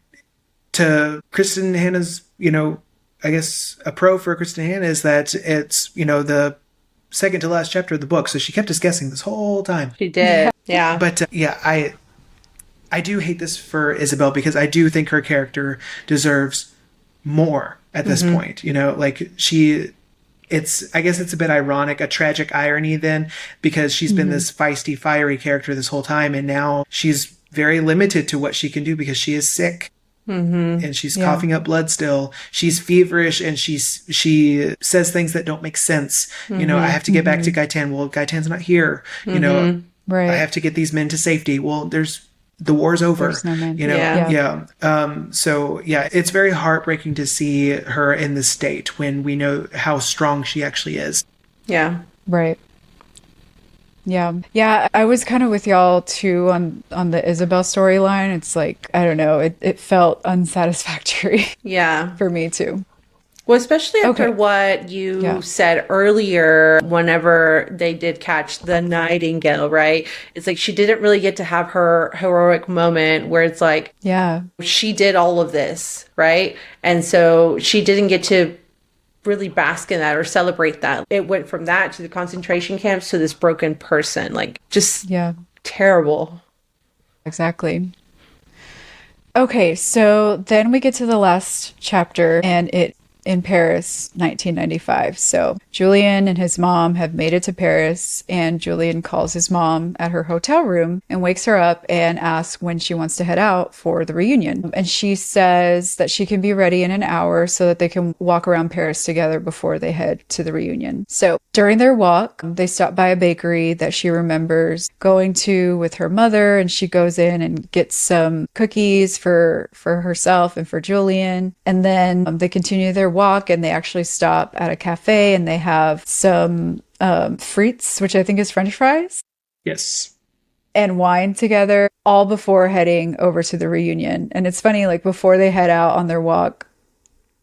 E: to Kristin Hannah's, I guess a pro for Kristin Hannah is that it's, the second to last chapter of the book. So she kept us guessing this whole time.
D: She did. Yeah.
E: But I do hate this for Isabelle because I do think her character deserves more at this point. Like I guess it's a bit ironic, a tragic irony then, because she's been this feisty, fiery character this whole time. And now she's very limited to what she can do because she is sick. And she's coughing up blood still. She's feverish and she says things that don't make sense. I have to get back to Gaetan. Well, Gaetan's not here.
B: Right.
E: I have to get these men to safety. Well, the war's over.
B: There's no men.
E: So it's very heartbreaking to see her in this state when we know how strong she actually is.
D: Yeah.
B: Right. Yeah, I was kind of with y'all too on the Isabelle storyline. It's like, I don't know, it felt unsatisfactory.
D: Yeah.
B: For me too.
D: Well, especially after what you said earlier, whenever they did catch the Nightingale, right? It's like she didn't really get to have her heroic moment where it's like, she did all of this, right? And so she didn't get to really bask in that or celebrate that. It went from that to the concentration camps to this broken person, like just terrible.
B: Exactly. Okay, so then we get to the last chapter and it in Paris, 1995. So Julian and his mom have made it to Paris, and Julian calls his mom at her hotel room and wakes her up and asks when she wants to head out for the reunion. And she says that she can be ready in an hour so that they can walk around Paris together before they head to the reunion. So during their walk, they stop by a bakery that she remembers going to with her mother, and she goes in and gets some cookies for herself and for Julian. And then they continue their walk, and they actually stop at a cafe and they have some frites, which I think is French fries.
E: Yes.
B: And wine together, all before heading over to the reunion. And it's funny, like before they head out on their walk,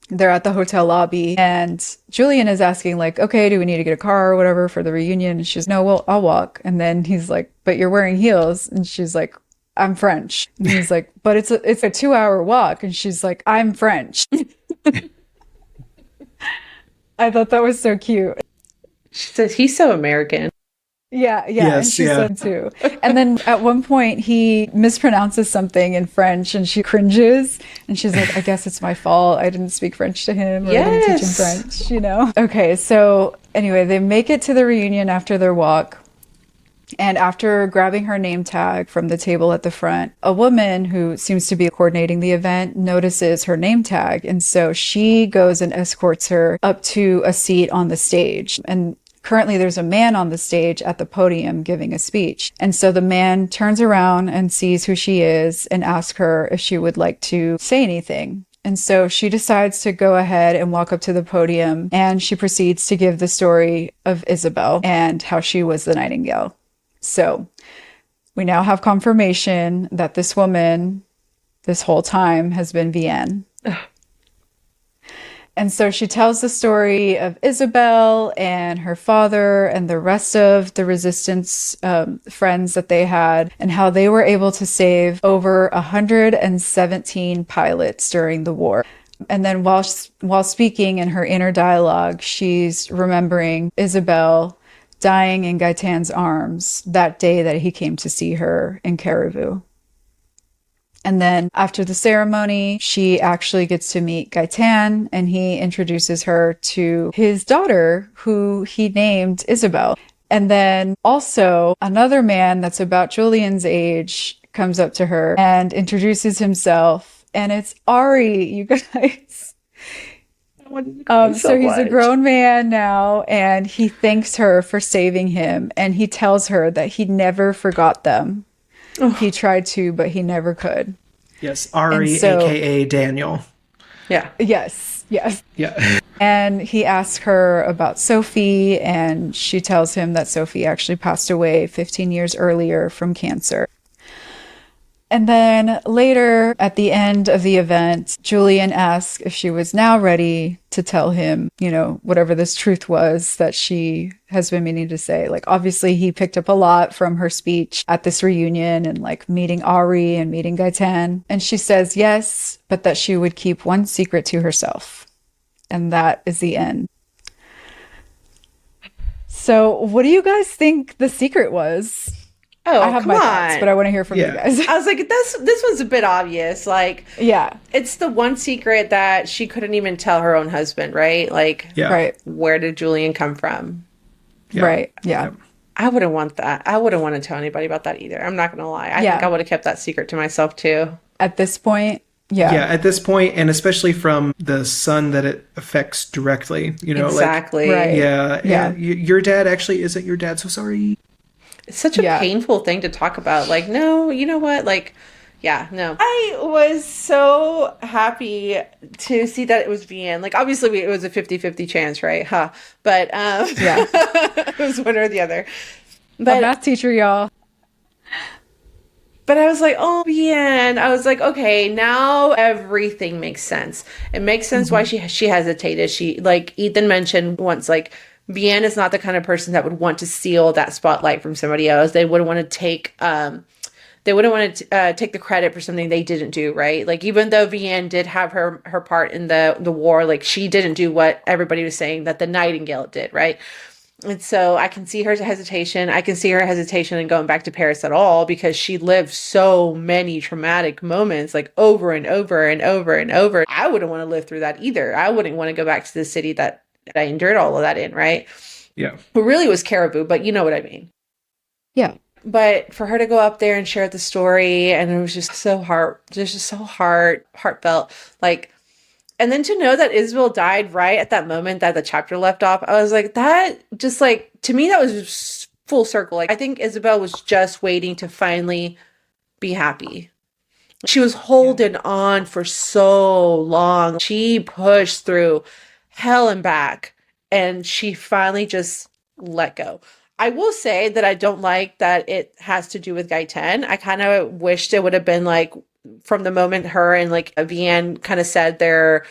B: they're at the hotel lobby and Julian is asking like, okay, do we need to get a car or whatever for the reunion? And she's, no, well, I'll walk. And then he's like, but you're wearing heels. And she's like, I'm French. And he's like, but it's a 2-hour walk. And she's like, I'm French. I thought that was so cute.
D: She says he's so American.
B: Yeah. And she said too. And then at one point he mispronounces something in French and she cringes and she's like, I guess it's my fault. I didn't speak French to him or I didn't teach him French, Okay, so anyway, they make it to the reunion after their walk. And after grabbing her name tag from the table at the front, a woman who seems to be coordinating the event notices her name tag. And so she goes and escorts her up to a seat on the stage. And currently there's a man on the stage at the podium giving a speech. And so the man turns around and sees who she is and asks her if she would like to say anything. And so she decides to go ahead and walk up to the podium, and she proceeds to give the story of Isabelle and how she was the Nightingale. So we now have confirmation that this woman this whole time has been Vianne. And so she tells the story of Isabelle and her father and the rest of the resistance friends that they had, and how they were able to save over 117 pilots during the war. And then while speaking in her inner dialogue, she's remembering Isabelle dying in Gaetan's arms that day that he came to see her in Caribou. And then after the ceremony, she actually gets to meet Gaetan, and he introduces her to his daughter, who he named Isabelle. And then also another man that's about Julian's age comes up to her and introduces himself. And it's Ari, you guys. So he's a grown man now, and he thanks her for saving him. And he tells her that he never forgot them. He tried to, but he never could.
E: Yes, Ari, aka Daniel.
D: Yeah.
B: Yes.
E: Yeah.
B: And he asks her about Sophie, and she tells him that Sophie actually passed away 15 years earlier from cancer. And then later, at the end of the event, Julian asks if she was now ready to tell him, whatever this truth was that she has been meaning to say. Like, obviously, he picked up a lot from her speech at this reunion and, like, meeting Ari and meeting Gaetan. And she says yes, but that she would keep one secret to herself. And that is the end. So what do you guys think the secret was?
D: Oh,
B: I have my thoughts, but I want to hear from you guys.
D: I was like, this one's a bit obvious. Like,
B: yeah,
D: it's the one secret that she couldn't even tell her own husband, right? Like,
B: right.
D: Where did Julian come from?
E: Yeah.
B: Right. Yeah.
D: I wouldn't want that. I wouldn't want to tell anybody about that either. I'm not going to lie. I think I would have kept that secret to myself too.
B: At this point, yeah.
E: Yeah, at this point, and especially from the son that it affects directly,
D: Exactly.
E: Like,
B: right.
E: Yeah. Your dad actually isn't your dad, so sorry.
D: It's such a painful thing to talk about. Like, no, you know what? Like, yeah, no. I was so happy to see that it was Vianne. Like, obviously, it was a 50-50 chance, right? But,
B: yeah.
D: it was one or the other. But
B: a math teacher, y'all.
D: But I was like, oh, Vianne. I was like, okay, now everything makes sense. It makes sense why she hesitated. She, like Ethan mentioned once, like, Vianne is not the kind of person that would want to steal that spotlight from somebody else. They wouldn't want to take take the credit for something they didn't do, right? Like, even though Vianne did have her part in the war, like, she didn't do what everybody was saying that the Nightingale did, right? And so I can see her hesitation. I can see her hesitation in going back to Paris at all, because she lived so many traumatic moments, like, over and over and over and over. I wouldn't want to live through that either. I wouldn't want to go back to the city that I endured all of that in, right?
E: Yeah.
D: Who really was Caribou, but you know what I mean.
B: Yeah.
D: But for her to go up there and share the story, and it was just so heartfelt. Like, and then to know that Isabelle died right at that moment that the chapter left off, I was like, that just, like, to me, that was full circle. Like, I think Isabelle was just waiting to finally be happy. She was holding on for so long. She pushed through hell and back, and she finally just let go. I will say that I don't like that it has to do with Gaetan. I kind of wished it would have been, like, from the moment her and, like, Vianne kind of said their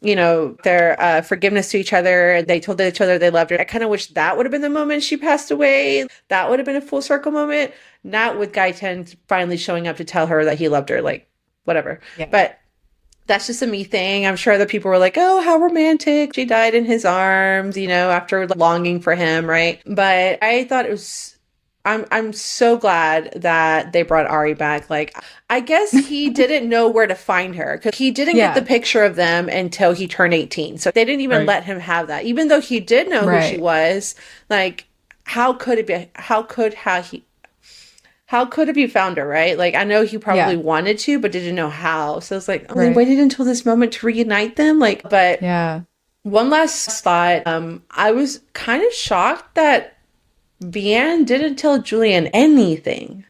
D: forgiveness to each other. They told each other they loved her. I kind of wish that would have been the moment she passed away. That would have been a full circle moment. Not with Gaetan finally showing up to tell her that he loved her, like, whatever. Yeah. But that's just a me thing. I'm sure other people were like, oh, how romantic. She died in his arms, after longing for him, right? But I thought it was, I'm so glad that they brought Ari back. Like, I guess he didn't know where to find her, because he didn't get the picture of them until he turned 18. So they didn't even let him have that. Even though he did know who she was, like, how could it be? How could he found her, right? Like, I know he probably wanted to, but didn't know how. So it's like, they waited until this moment to reunite them. Like, but one last thought. I was kind of shocked that Vianne didn't tell Julian anything.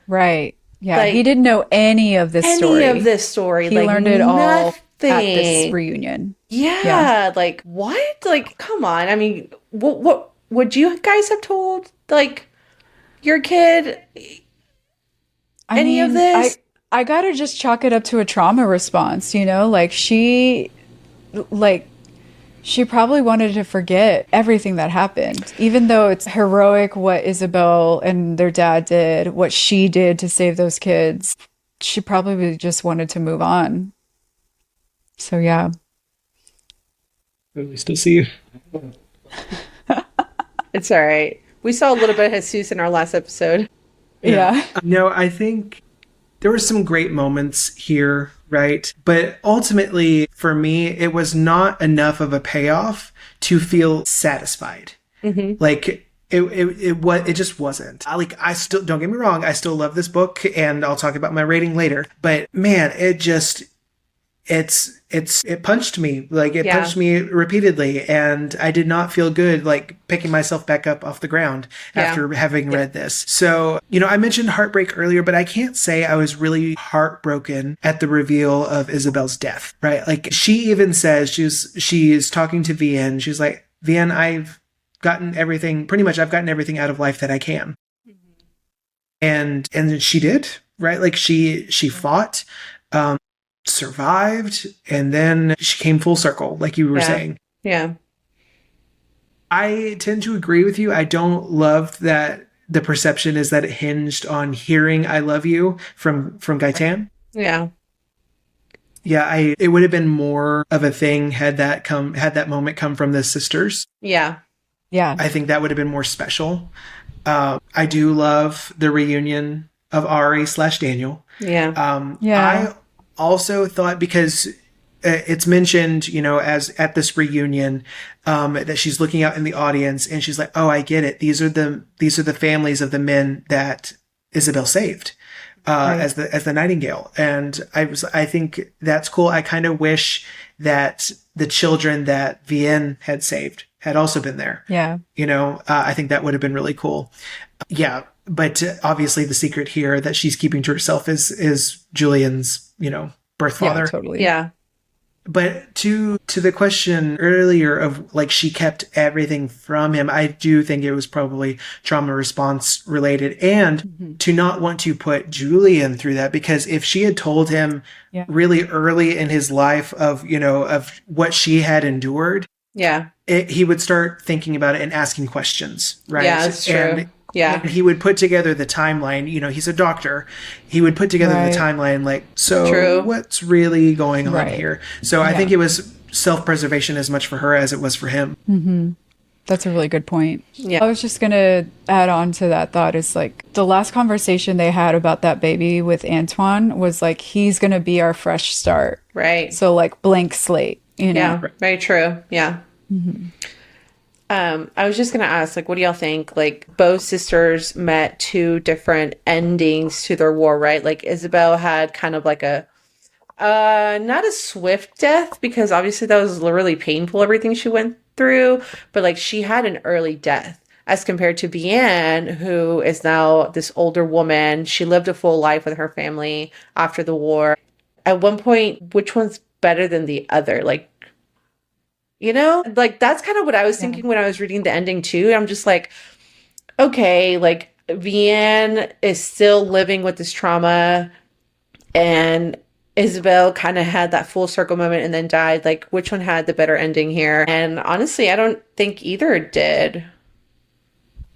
B: Right. Yeah.
D: Like,
B: he didn't know any of this story.
D: He
B: like, learned it all at
D: nothing.
B: this reunion.
D: Yeah. Like, what? Like, come on. I mean, what would you guys have told, like, your kid any of this?
B: I gotta just chalk it up to a trauma response, you know? She probably wanted to forget everything that happened, even though it's heroic what Isabelle and their dad did, what she did to save those kids. She probably just wanted to move on. So, yeah.
E: We still see you.
D: It's all right. We saw a little bit of Jesus in our last episode.
B: Yeah.
E: No, I think there were some great moments here, right? But ultimately, for me, it was not enough of a payoff to feel satisfied. Mm-hmm. Like, it just wasn't. I still, don't get me wrong, I still love this book, and I'll talk about my rating later. But man, it punched me. Like, it punched me repeatedly, and I did not feel good, like, picking myself back up off the ground after having read this. So, I mentioned heartbreak earlier, but I can't say I was really heartbroken at the reveal of Isabelle's death, right? Like, she even says, she's talking to Vianne. She's like, Vianne, I've gotten everything out of life that I can. Mm-hmm. And she did, right? Like, she fought, survived, and then she came full circle, like you were saying.
D: Yeah.
E: I tend to agree with you. I don't love that the perception is that it hinged on hearing "I love you" from Gaetan.
D: Yeah.
E: Yeah, it would have been more of a thing had that moment come from the sisters.
D: Yeah.
B: Yeah.
E: I think that would have been more special. I do love the reunion of Ari/Daniel.
D: Yeah.
E: I also thought, because it's mentioned, as at this reunion, that she's looking out in the audience and she's like, oh, I get it. These are the families of the men that Isabelle saved, as the Nightingale. And I think that's cool. I kind of wish that the children that Vianne had saved had also been there.
B: Yeah.
E: I think that would have been really cool. Yeah. But obviously the secret here that she's keeping to herself is Julian's, birth father.
B: Yeah, totally.
D: Yeah.
E: But to the question earlier of, like, she kept everything from him, I do think it was probably trauma response related, and to not want to put Julian through that, because if she had told him really early in his life of what she had endured, he would start thinking about it and asking questions, right?
D: Yeah, that's true.
E: And he would put together the timeline. He's a doctor. He would put together the timeline, like, so what's really going on here? So I think it was self-preservation as much for her as it was for him.
B: Mm-hmm. That's a really good point.
D: Yeah.
B: I was just going to add on to that thought, is like the last conversation they had about that baby with Antoine was like, he's going to be our fresh start.
D: Right.
B: So like blank slate,
D: Yeah, very true. Yeah. Mm-hmm. I was just going to ask, like, what do y'all think? Like, both sisters met two different endings to their war, right? Like, Isabelle had kind of like a, not a swift death, because obviously that was really painful, everything she went through, but like she had an early death, as compared to Vianne, who is now this older woman. She lived a full life with her family after the war. At one point, which one's better than the other? Like, like that's kind of what I was thinking when I was reading the ending too. I'm just like, okay, like Vianne is still living with this trauma, and Isabelle kind of had that full circle moment and then died. Like, which one had the better ending here? And honestly, I don't think either did.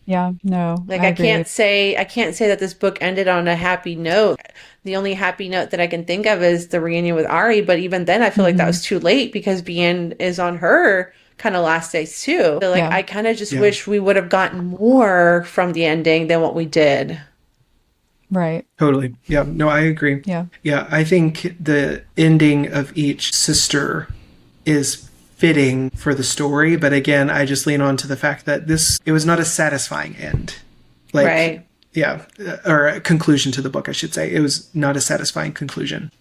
B: Yeah, no.
D: Like, I can't say that this book ended on a happy note. The only happy note that I can think of is the reunion with Ari, but even then I feel like that was too late, because Vianne is on her kind of last days too. So like, I kind of just wish we would have gotten more from the ending than what we did.
B: Right.
E: Totally. Yeah. No, I agree.
B: Yeah.
E: Yeah. I think the ending of each sister is fitting for the story. But again, I just lean on to the fact that it was not a satisfying end. Like,
D: right.
E: Yeah. Or a conclusion to the book, I should say. It was not a satisfying conclusion.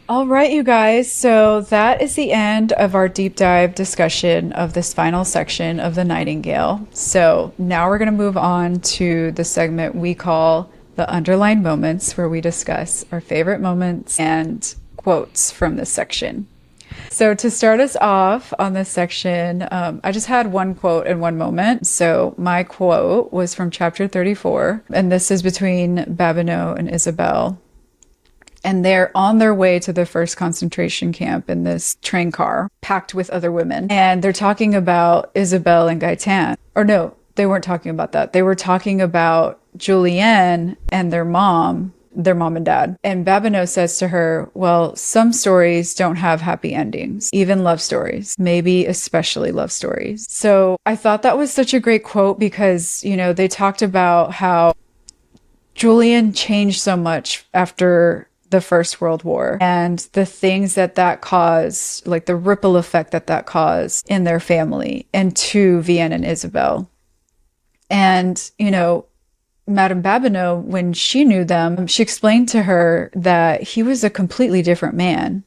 B: All right, you guys. So that is the end of our deep dive discussion of this final section of the Nightingale. So now we're going to move on to the segment we call the Underlined Moments, where we discuss our favorite moments and quotes from this section. So to start us off on this section, I just had one quote and one moment. So my quote was from chapter 34, and this is between Babineau and Isabelle. And they're on their way to the first concentration camp in this train car packed with other women. And they're talking about Isabelle and Gaëtan. Or no, they weren't talking about that. They were talking about Julienne and their mom and dad. And Babineau says to her, well, some stories don't have happy endings, even love stories, maybe especially love stories. So I thought that was such a great quote because, you know, they talked about how Julian changed so much after the First World War and the things that caused, like the ripple effect that caused in their family and to Vianne and Isabelle. And, you know, Madame Babineau, when she knew them, she explained to her that he was a completely different man.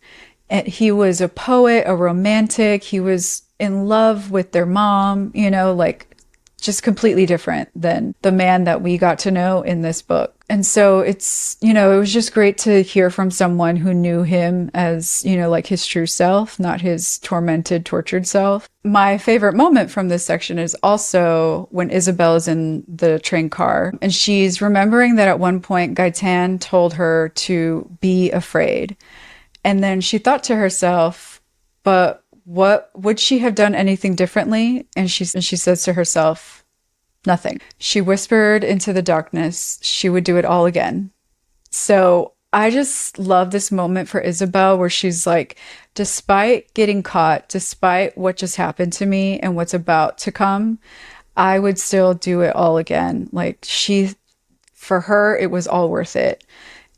B: And he was a poet, a romantic. He was in love with their mom, you know, like just completely different than the man that we got to know in this book. And so it's, you know, it was just great to hear from someone who knew him as, you know, like his true self, not his tormented, tortured self. My favorite moment from this section is also when Isabelle is in the train car and she's remembering that at one point Gaëtan told her to be afraid. And then she thought to herself, but what would she have done anything differently? And she says to herself, nothing. She whispered into the darkness, she would do it all again. So I just love this moment for Isabelle where she's like, despite getting caught, despite what just happened to me and what's about to come, I would still do it all again. Like for her, it was all worth it.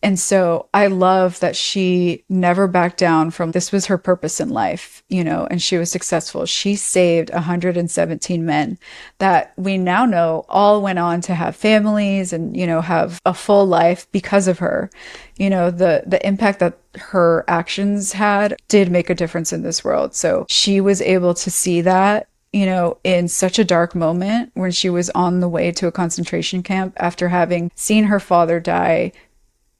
B: And so I love that she never backed down from this was her purpose in life, you know, and she was successful. She saved 117 men that we now know all went on to have families and, you know, have a full life because of her. You know, the impact that her actions had did make a difference in this world. So she was able to see that, you know, in such a dark moment when she was on the way to a concentration camp after having seen her father die,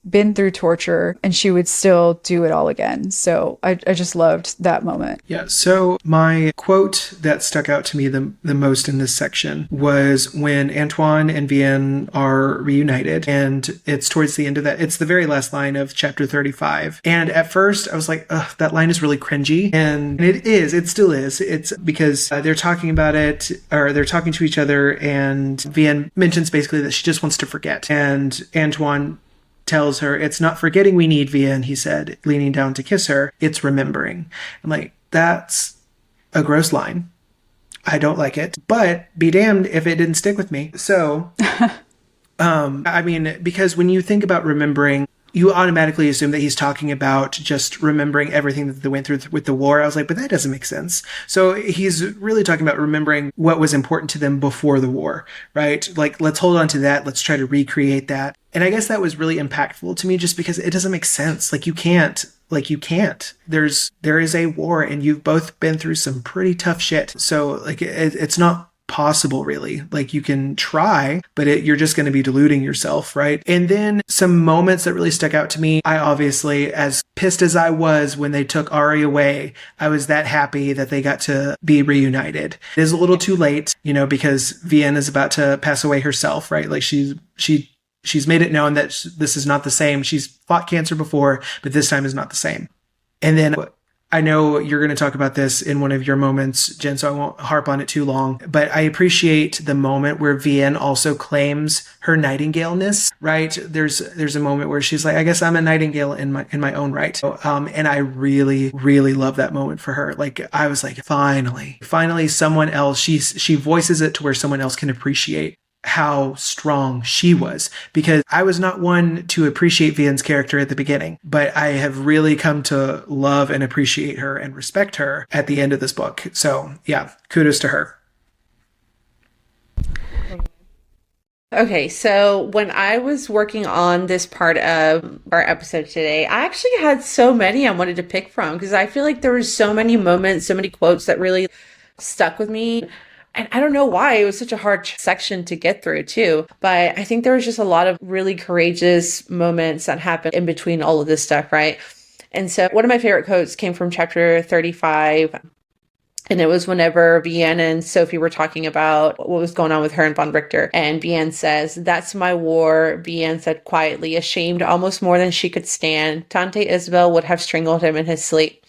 B: been through torture, and she would still do it all again. So I just loved that moment.
E: Yeah, so my quote that stuck out to me the most in this section was when Antoine and Vianne are reunited, and it's towards the end of that. It's the very last line of chapter 35. And at first I was like, ugh, that line is really cringy. And it still is. It's because they're talking about it, or they're talking to each other, and Vianne mentions basically that she just wants to forget. And Antoine tells her, it's not forgetting we need, Vianne, he said, leaning down to kiss her. It's remembering. I'm like, that's a gross line. I don't like it, but be damned if it didn't stick with me. So, I mean, because when you think about remembering, you automatically assume that he's talking about just remembering everything that they went through with the war. I was like, but that doesn't make sense. So he's really talking about remembering what was important to them before the war, right? Like, let's hold on to that. Let's try to recreate that. And I guess that was really impactful to me just because it doesn't make sense. Like, you can't. There is a war and you've both been through some pretty tough shit. So like, it's not possible really. Like, you can try, but you're just going to be deluding yourself, right? And then some moments that really stuck out to me. I obviously, as pissed as I was when they took Ari away, I was that happy that they got to be reunited. It is a little too late, you know, because Vianne is about to pass away herself, right? Like, she's made it known that this is not the same. She's fought cancer before, but this time is not the same. And then I know you're going to talk about this in one of your moments, Jen, so I won't harp on it too long, but I appreciate the moment where Vianne also claims her Nightingale-ness, right? There's a moment where she's like, I guess I'm a Nightingale in my own right. And I really, really love that moment for her. Like, I was like, finally someone else, she voices it to where someone else can appreciate how strong she was, because I was not one to appreciate Vianne's character at the beginning, but I have really come to love and appreciate her and respect her at the end of this book. So yeah, kudos to her.
D: Okay, so when I was working on this part of our episode today, I actually had so many I wanted to pick from because I feel like there were so many moments, so many quotes that really stuck with me. And I don't know why it was such a hard section to get through too, but I think there was just a lot of really courageous moments that happened in between all of this stuff, right? And so one of my favorite quotes came from chapter 35. And it was whenever Vianne and Sophie were talking about what was going on with her and Von Richter. And Vianne says, "That's my war," Vianne said quietly, ashamed almost more than she could stand. Tante Isabelle would have strangled him in his sleep.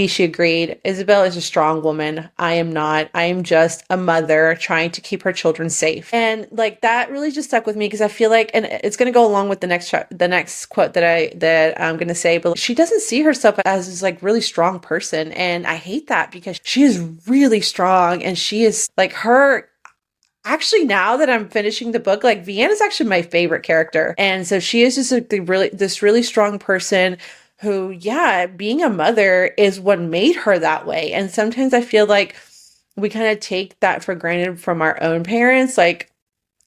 D: She agreed. Isabelle is a strong woman. I am not. I am just a mother trying to keep her children safe. And like that really just stuck with me because I feel like, and it's going to go along with the next quote that I'm going to say, but she doesn't see herself as this like really strong person. And I hate that because she is really strong and she is like her. Actually, now that I'm finishing the book, like Vianne is actually my favorite character. And so she is just this really strong person who, yeah, being a mother is what made her that way. And sometimes I feel like we kind of take that for granted from our own parents. Like,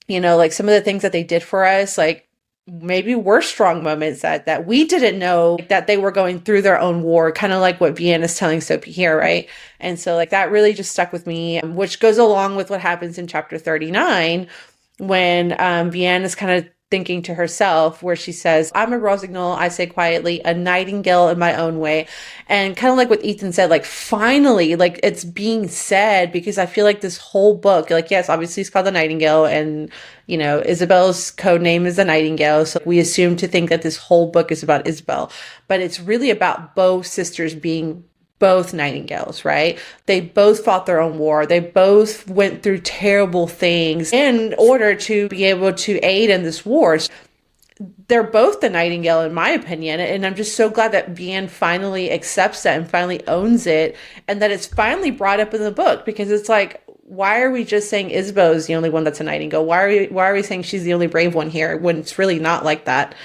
D: you know, like some of the things that they did for us, like maybe were strong moments that we didn't know that they were going through their own war, kind of like what Vianne is telling Sophie here, right? And so like that really just stuck with me, which goes along with what happens in chapter 39 when Vianne is kind of thinking to herself, where she says, "I'm a rossignol, I say quietly, a nightingale in my own way." And kind of like what Ethan said, like finally, like it's being said, because I feel like this whole book, like, yes, obviously it's called The Nightingale, and, you know, Isabelle's code name is the Nightingale. So we assume to think that this whole book is about Isabelle, but it's really about both sisters being both nightingales, right? They both fought their own war. They both went through terrible things in order to be able to aid in this war. They're both the nightingale, in my opinion. And I'm just so glad that Vianne finally accepts that and finally owns it, and that it's finally brought up in the book, because it's like, why are we just saying Isabel is the only one that's a nightingale? Why are we saying she's the only brave one here when it's really not like that?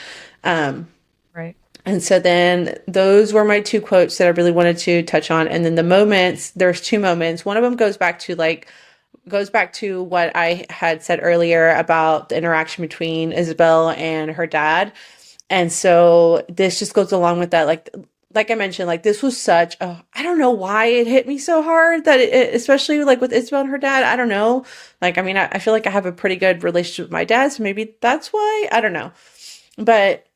B: Right.
D: And so then those were my two quotes that I really wanted to touch on. And then the moments, there's two moments. One of them goes back to what I had said earlier about the interaction between Isabelle and her dad. And so this just goes along with that. Like I mentioned, like this was such a, I don't know why it hit me so hard that especially like with Isabelle and her dad, I don't know. Like, I mean, I feel like I have a pretty good relationship with my dad, so maybe that's why, I don't know. But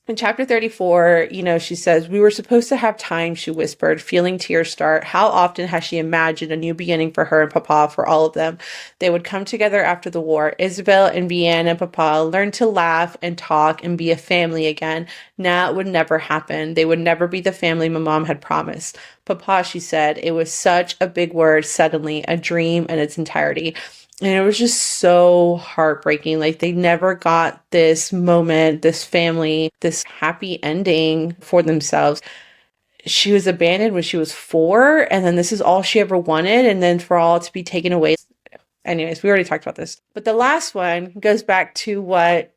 D: in chapter 34, you know, she says, "We were supposed to have time," she whispered, feeling tears start. How often has she imagined a new beginning for her and Papa, for all of them? They would come together after the war. Isabelle and Vianne and Papa learned to laugh and talk and be a family again. Now it would never happen. They would never be the family my mom had promised. "Papa," she said, it was such a big word, suddenly, a dream in its entirety. And it was just so heartbreaking. Like they never got this moment, this family, this happy ending for themselves. She was abandoned when she was 4, and then this is all she ever wanted, and then for all to be taken away. Anyways, we already talked about this. But the last one goes back to what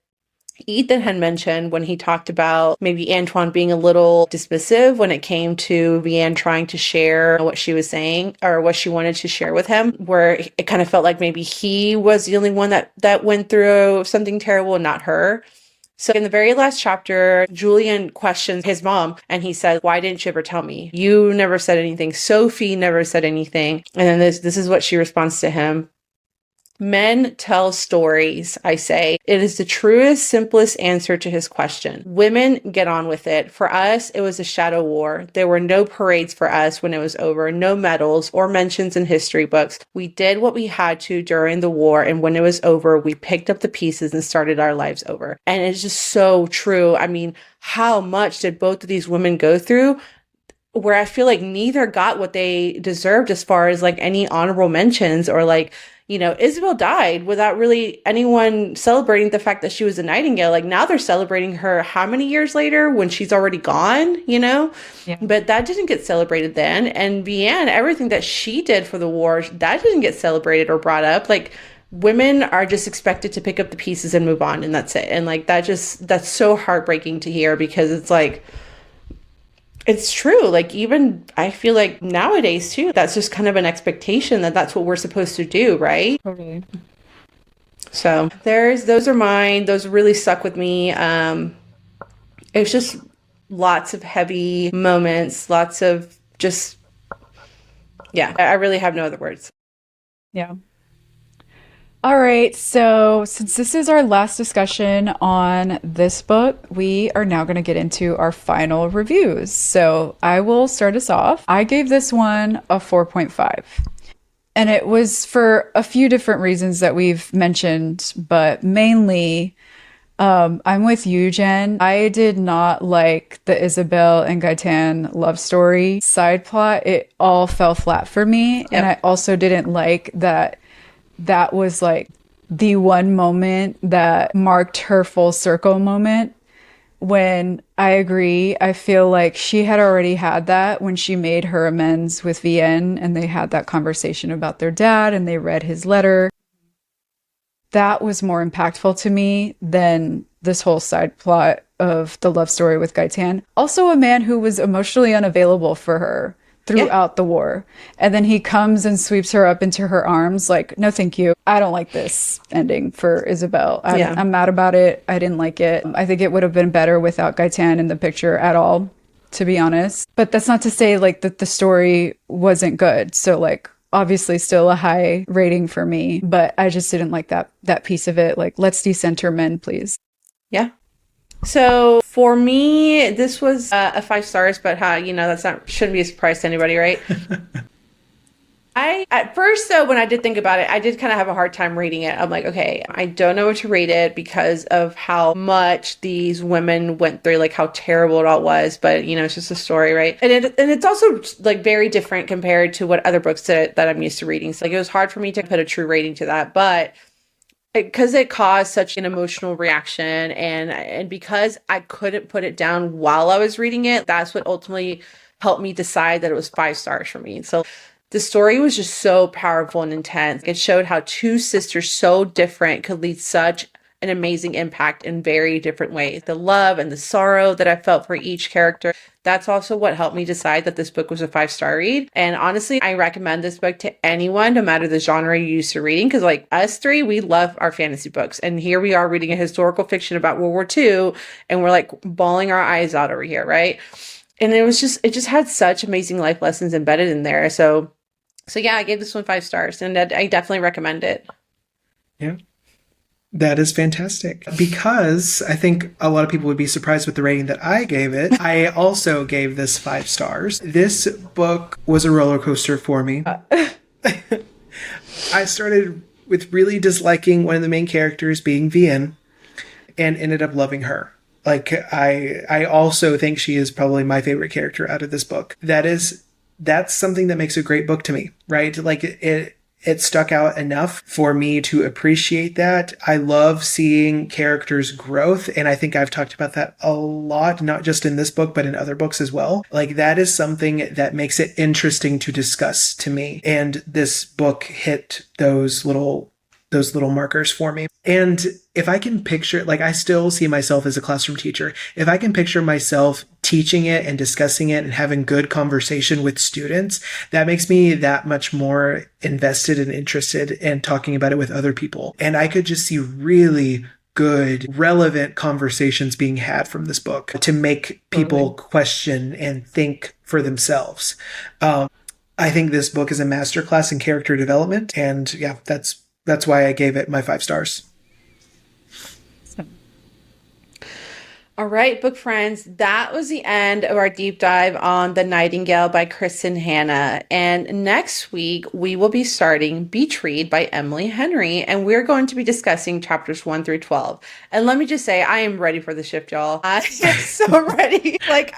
D: Ethan had mentioned when he talked about maybe Antoine being a little dismissive when it came to Vianne trying to share what she was saying or what she wanted to share with him, where it kind of felt like maybe he was the only one that went through something terrible and not her. So in the very last chapter, Julian questions his mom and he says, "Why didn't you ever tell me? You never said anything. Sophie never said anything." And then this is what she responds to him. "Men tell stories, I say. It is the truest, simplest answer to his question. Women get on with it. For us, it was a shadow war. There were no parades for us when it was over, no medals or mentions in history books. We did what we had to during the war, and when it was over, we picked up the pieces and started our lives over." And it's just so true. I mean, how much did both of these women go through, where I feel like neither got what they deserved as far as like any honorable mentions, or like, you know, Isabelle died without really anyone celebrating the fact that she was a nightingale. Like now they're celebrating her how many years later when she's already gone, you know?
B: Yeah.
D: But that didn't get celebrated then. And Vianne, everything that she did for the war, that didn't get celebrated or brought up. Like women are just expected to pick up the pieces and move on, and that's it. And like that's so heartbreaking to hear, because it's like, it's true. Like even I feel like nowadays too, that's just kind of an expectation that that's what we're supposed to do, right?
B: Totally.
D: So those are mine. Those really stuck with me. It's just lots of heavy moments, lots of just, yeah, I really have no other words.
B: Yeah. All right, so since this is our last discussion on this book, we are now going to get into our final reviews. So I will start us off. I gave this one a 4.5. And it was for a few different reasons that we've mentioned, but mainly I'm with you, Jen. I did not like the Isabelle and Gaetan love story side plot. It all fell flat for me. Yep. And I also didn't like that was like the one moment that marked her full circle moment. When I agree, I feel like she had already had that when she made her amends with Vianne and they had that conversation about their dad and they read his letter. That was more impactful to me than this whole side plot of the love story with Gaetan. Also a man who was emotionally unavailable for her throughout the war. And then he comes and sweeps her up into her arms like, no, thank you. I don't like this ending for Isabelle. I'm mad about it. I didn't like it. I think it would have been better without Gaetan in the picture at all, to be honest. But that's not to say like that the story wasn't good. So like, obviously still a high rating for me, but I just didn't like that piece of it. Like, let's decenter men, please.
D: Yeah. So for me, this was a 5 stars, but shouldn't be a surprise to anybody, right? At first though, when I did think about it, I did kind of have a hard time reading it. I'm like, okay, I don't know what to rate it because of how much these women went through, like how terrible it all was. But it's just a story, right? And it's also like very different compared to what other books that I'm used to reading. So like it was hard for me to put a true rating to that, but because it caused such an emotional reaction and because I couldn't put it down while I was reading it, that's what ultimately helped me decide that it was 5 stars for me. So the story was just so powerful and intense. It showed how two sisters so different could lead such an amazing impact in very different ways. The love and the sorrow that I felt for each character, that's also what helped me decide that this book was a 5-star read. And honestly, I recommend this book to anyone, no matter the genre you're used to reading, because like us three, we love our fantasy books. And here we are reading a historical fiction about World War II, and we're like bawling our eyes out over here, right? And it just had such amazing life lessons embedded in there. So yeah, I gave this one 5 stars, and I definitely recommend it.
E: Yeah. That is fantastic. Because I think a lot of people would be surprised with the rating that I gave it. I also gave this 5 stars. This book was a roller coaster for me. I started with really disliking one of the main characters being Vianne and ended up loving her. Like, I also think she is probably my favorite character out of this book. That's something that makes a great book to me, right? Like it stuck out enough for me to appreciate that. I love seeing characters' growth, and I think I've talked about that a lot, not just in this book, but in other books as well. Like that is something that makes it interesting to discuss to me. And this book hit those little markers for me. And if I can picture, like I still see myself as a classroom teacher. If I can picture myself teaching it and discussing it and having good conversation with students, that makes me that much more invested and interested in talking about it with other people. And I could just see really good, relevant conversations being had from this book to make people question and think for themselves. I think this book is a masterclass in character development. And yeah, that's why I gave it my 5 stars.
D: All right, book friends, that was the end of our deep dive on The Nightingale by Kristin Hannah. And next week, we will be starting Beach Read by Emily Henry, and we're going to be discussing chapters 1 through 12. And let me just say, I am ready for the shift, y'all. I am so ready. Like,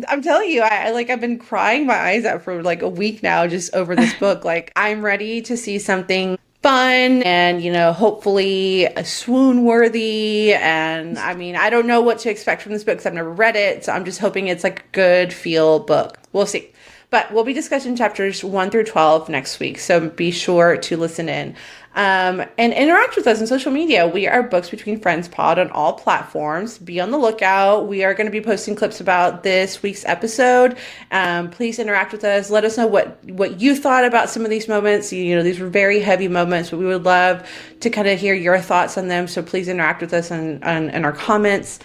D: I'm telling you, I've been crying my eyes out for like a week now just over this book. Like, I'm ready to see something fun and, hopefully a swoon worthy. And I mean, I don't know what to expect from this book because I've never read it. So I'm just hoping it's like a good feel book. We'll see. But we'll be discussing chapters 1 through 12 next week. So be sure to listen in. And interact with us on social media. We are Books Between Friends Pod on all platforms. Be on the lookout. We are going to be posting clips about this week's episode. Please interact with us. Let us know what you thought about some of these moments. These were very heavy moments, but we would love to kind of hear your thoughts on them. So please interact with us in our comments.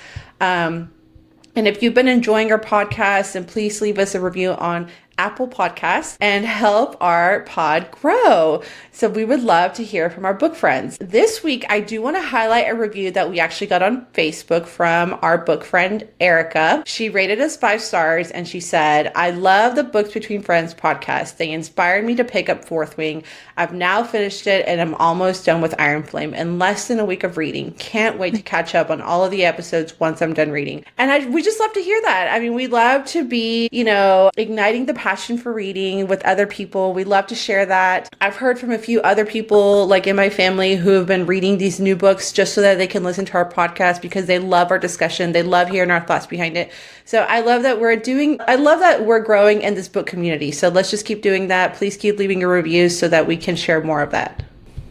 D: And if you've been enjoying our podcast, then please leave us a review on Apple Podcasts and help our pod grow. So we would love to hear from our book friends. This week, I do want to highlight a review that we actually got on Facebook from our book friend, Erica. She rated us 5 stars and she said, I love the Books Between Friends podcast. They inspired me to pick up Fourth Wing. I've now finished it and I'm almost done with Iron Flame in less than a week of reading. Can't wait to catch up on all of the episodes once I'm done reading. And we just love to hear that. I mean, we love to be, igniting the passion for reading with other people. We love to share that. I've heard from a few other people, like in my family, who have been reading these new books just so that they can listen to our podcast because they love our discussion. They love hearing our thoughts behind it. So I love that we're growing in this book community. So let's just keep doing that. Please keep leaving your reviews so that we can share more of that.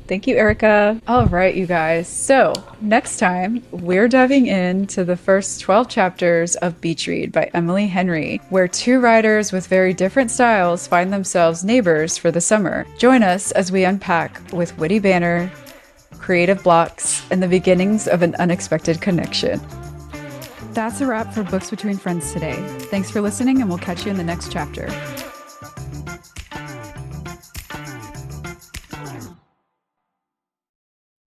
B: Thank you, Erica. All right, you guys. So next time, we're diving into the first 12 chapters of Beach Read by Emily Henry, where 2 writers with very different styles find themselves neighbors for the summer. Join us as we unpack with witty banter, creative blocks, and the beginnings of an unexpected connection. That's a wrap for Books Between Friends today. Thanks for listening, and we'll catch you in the next chapter.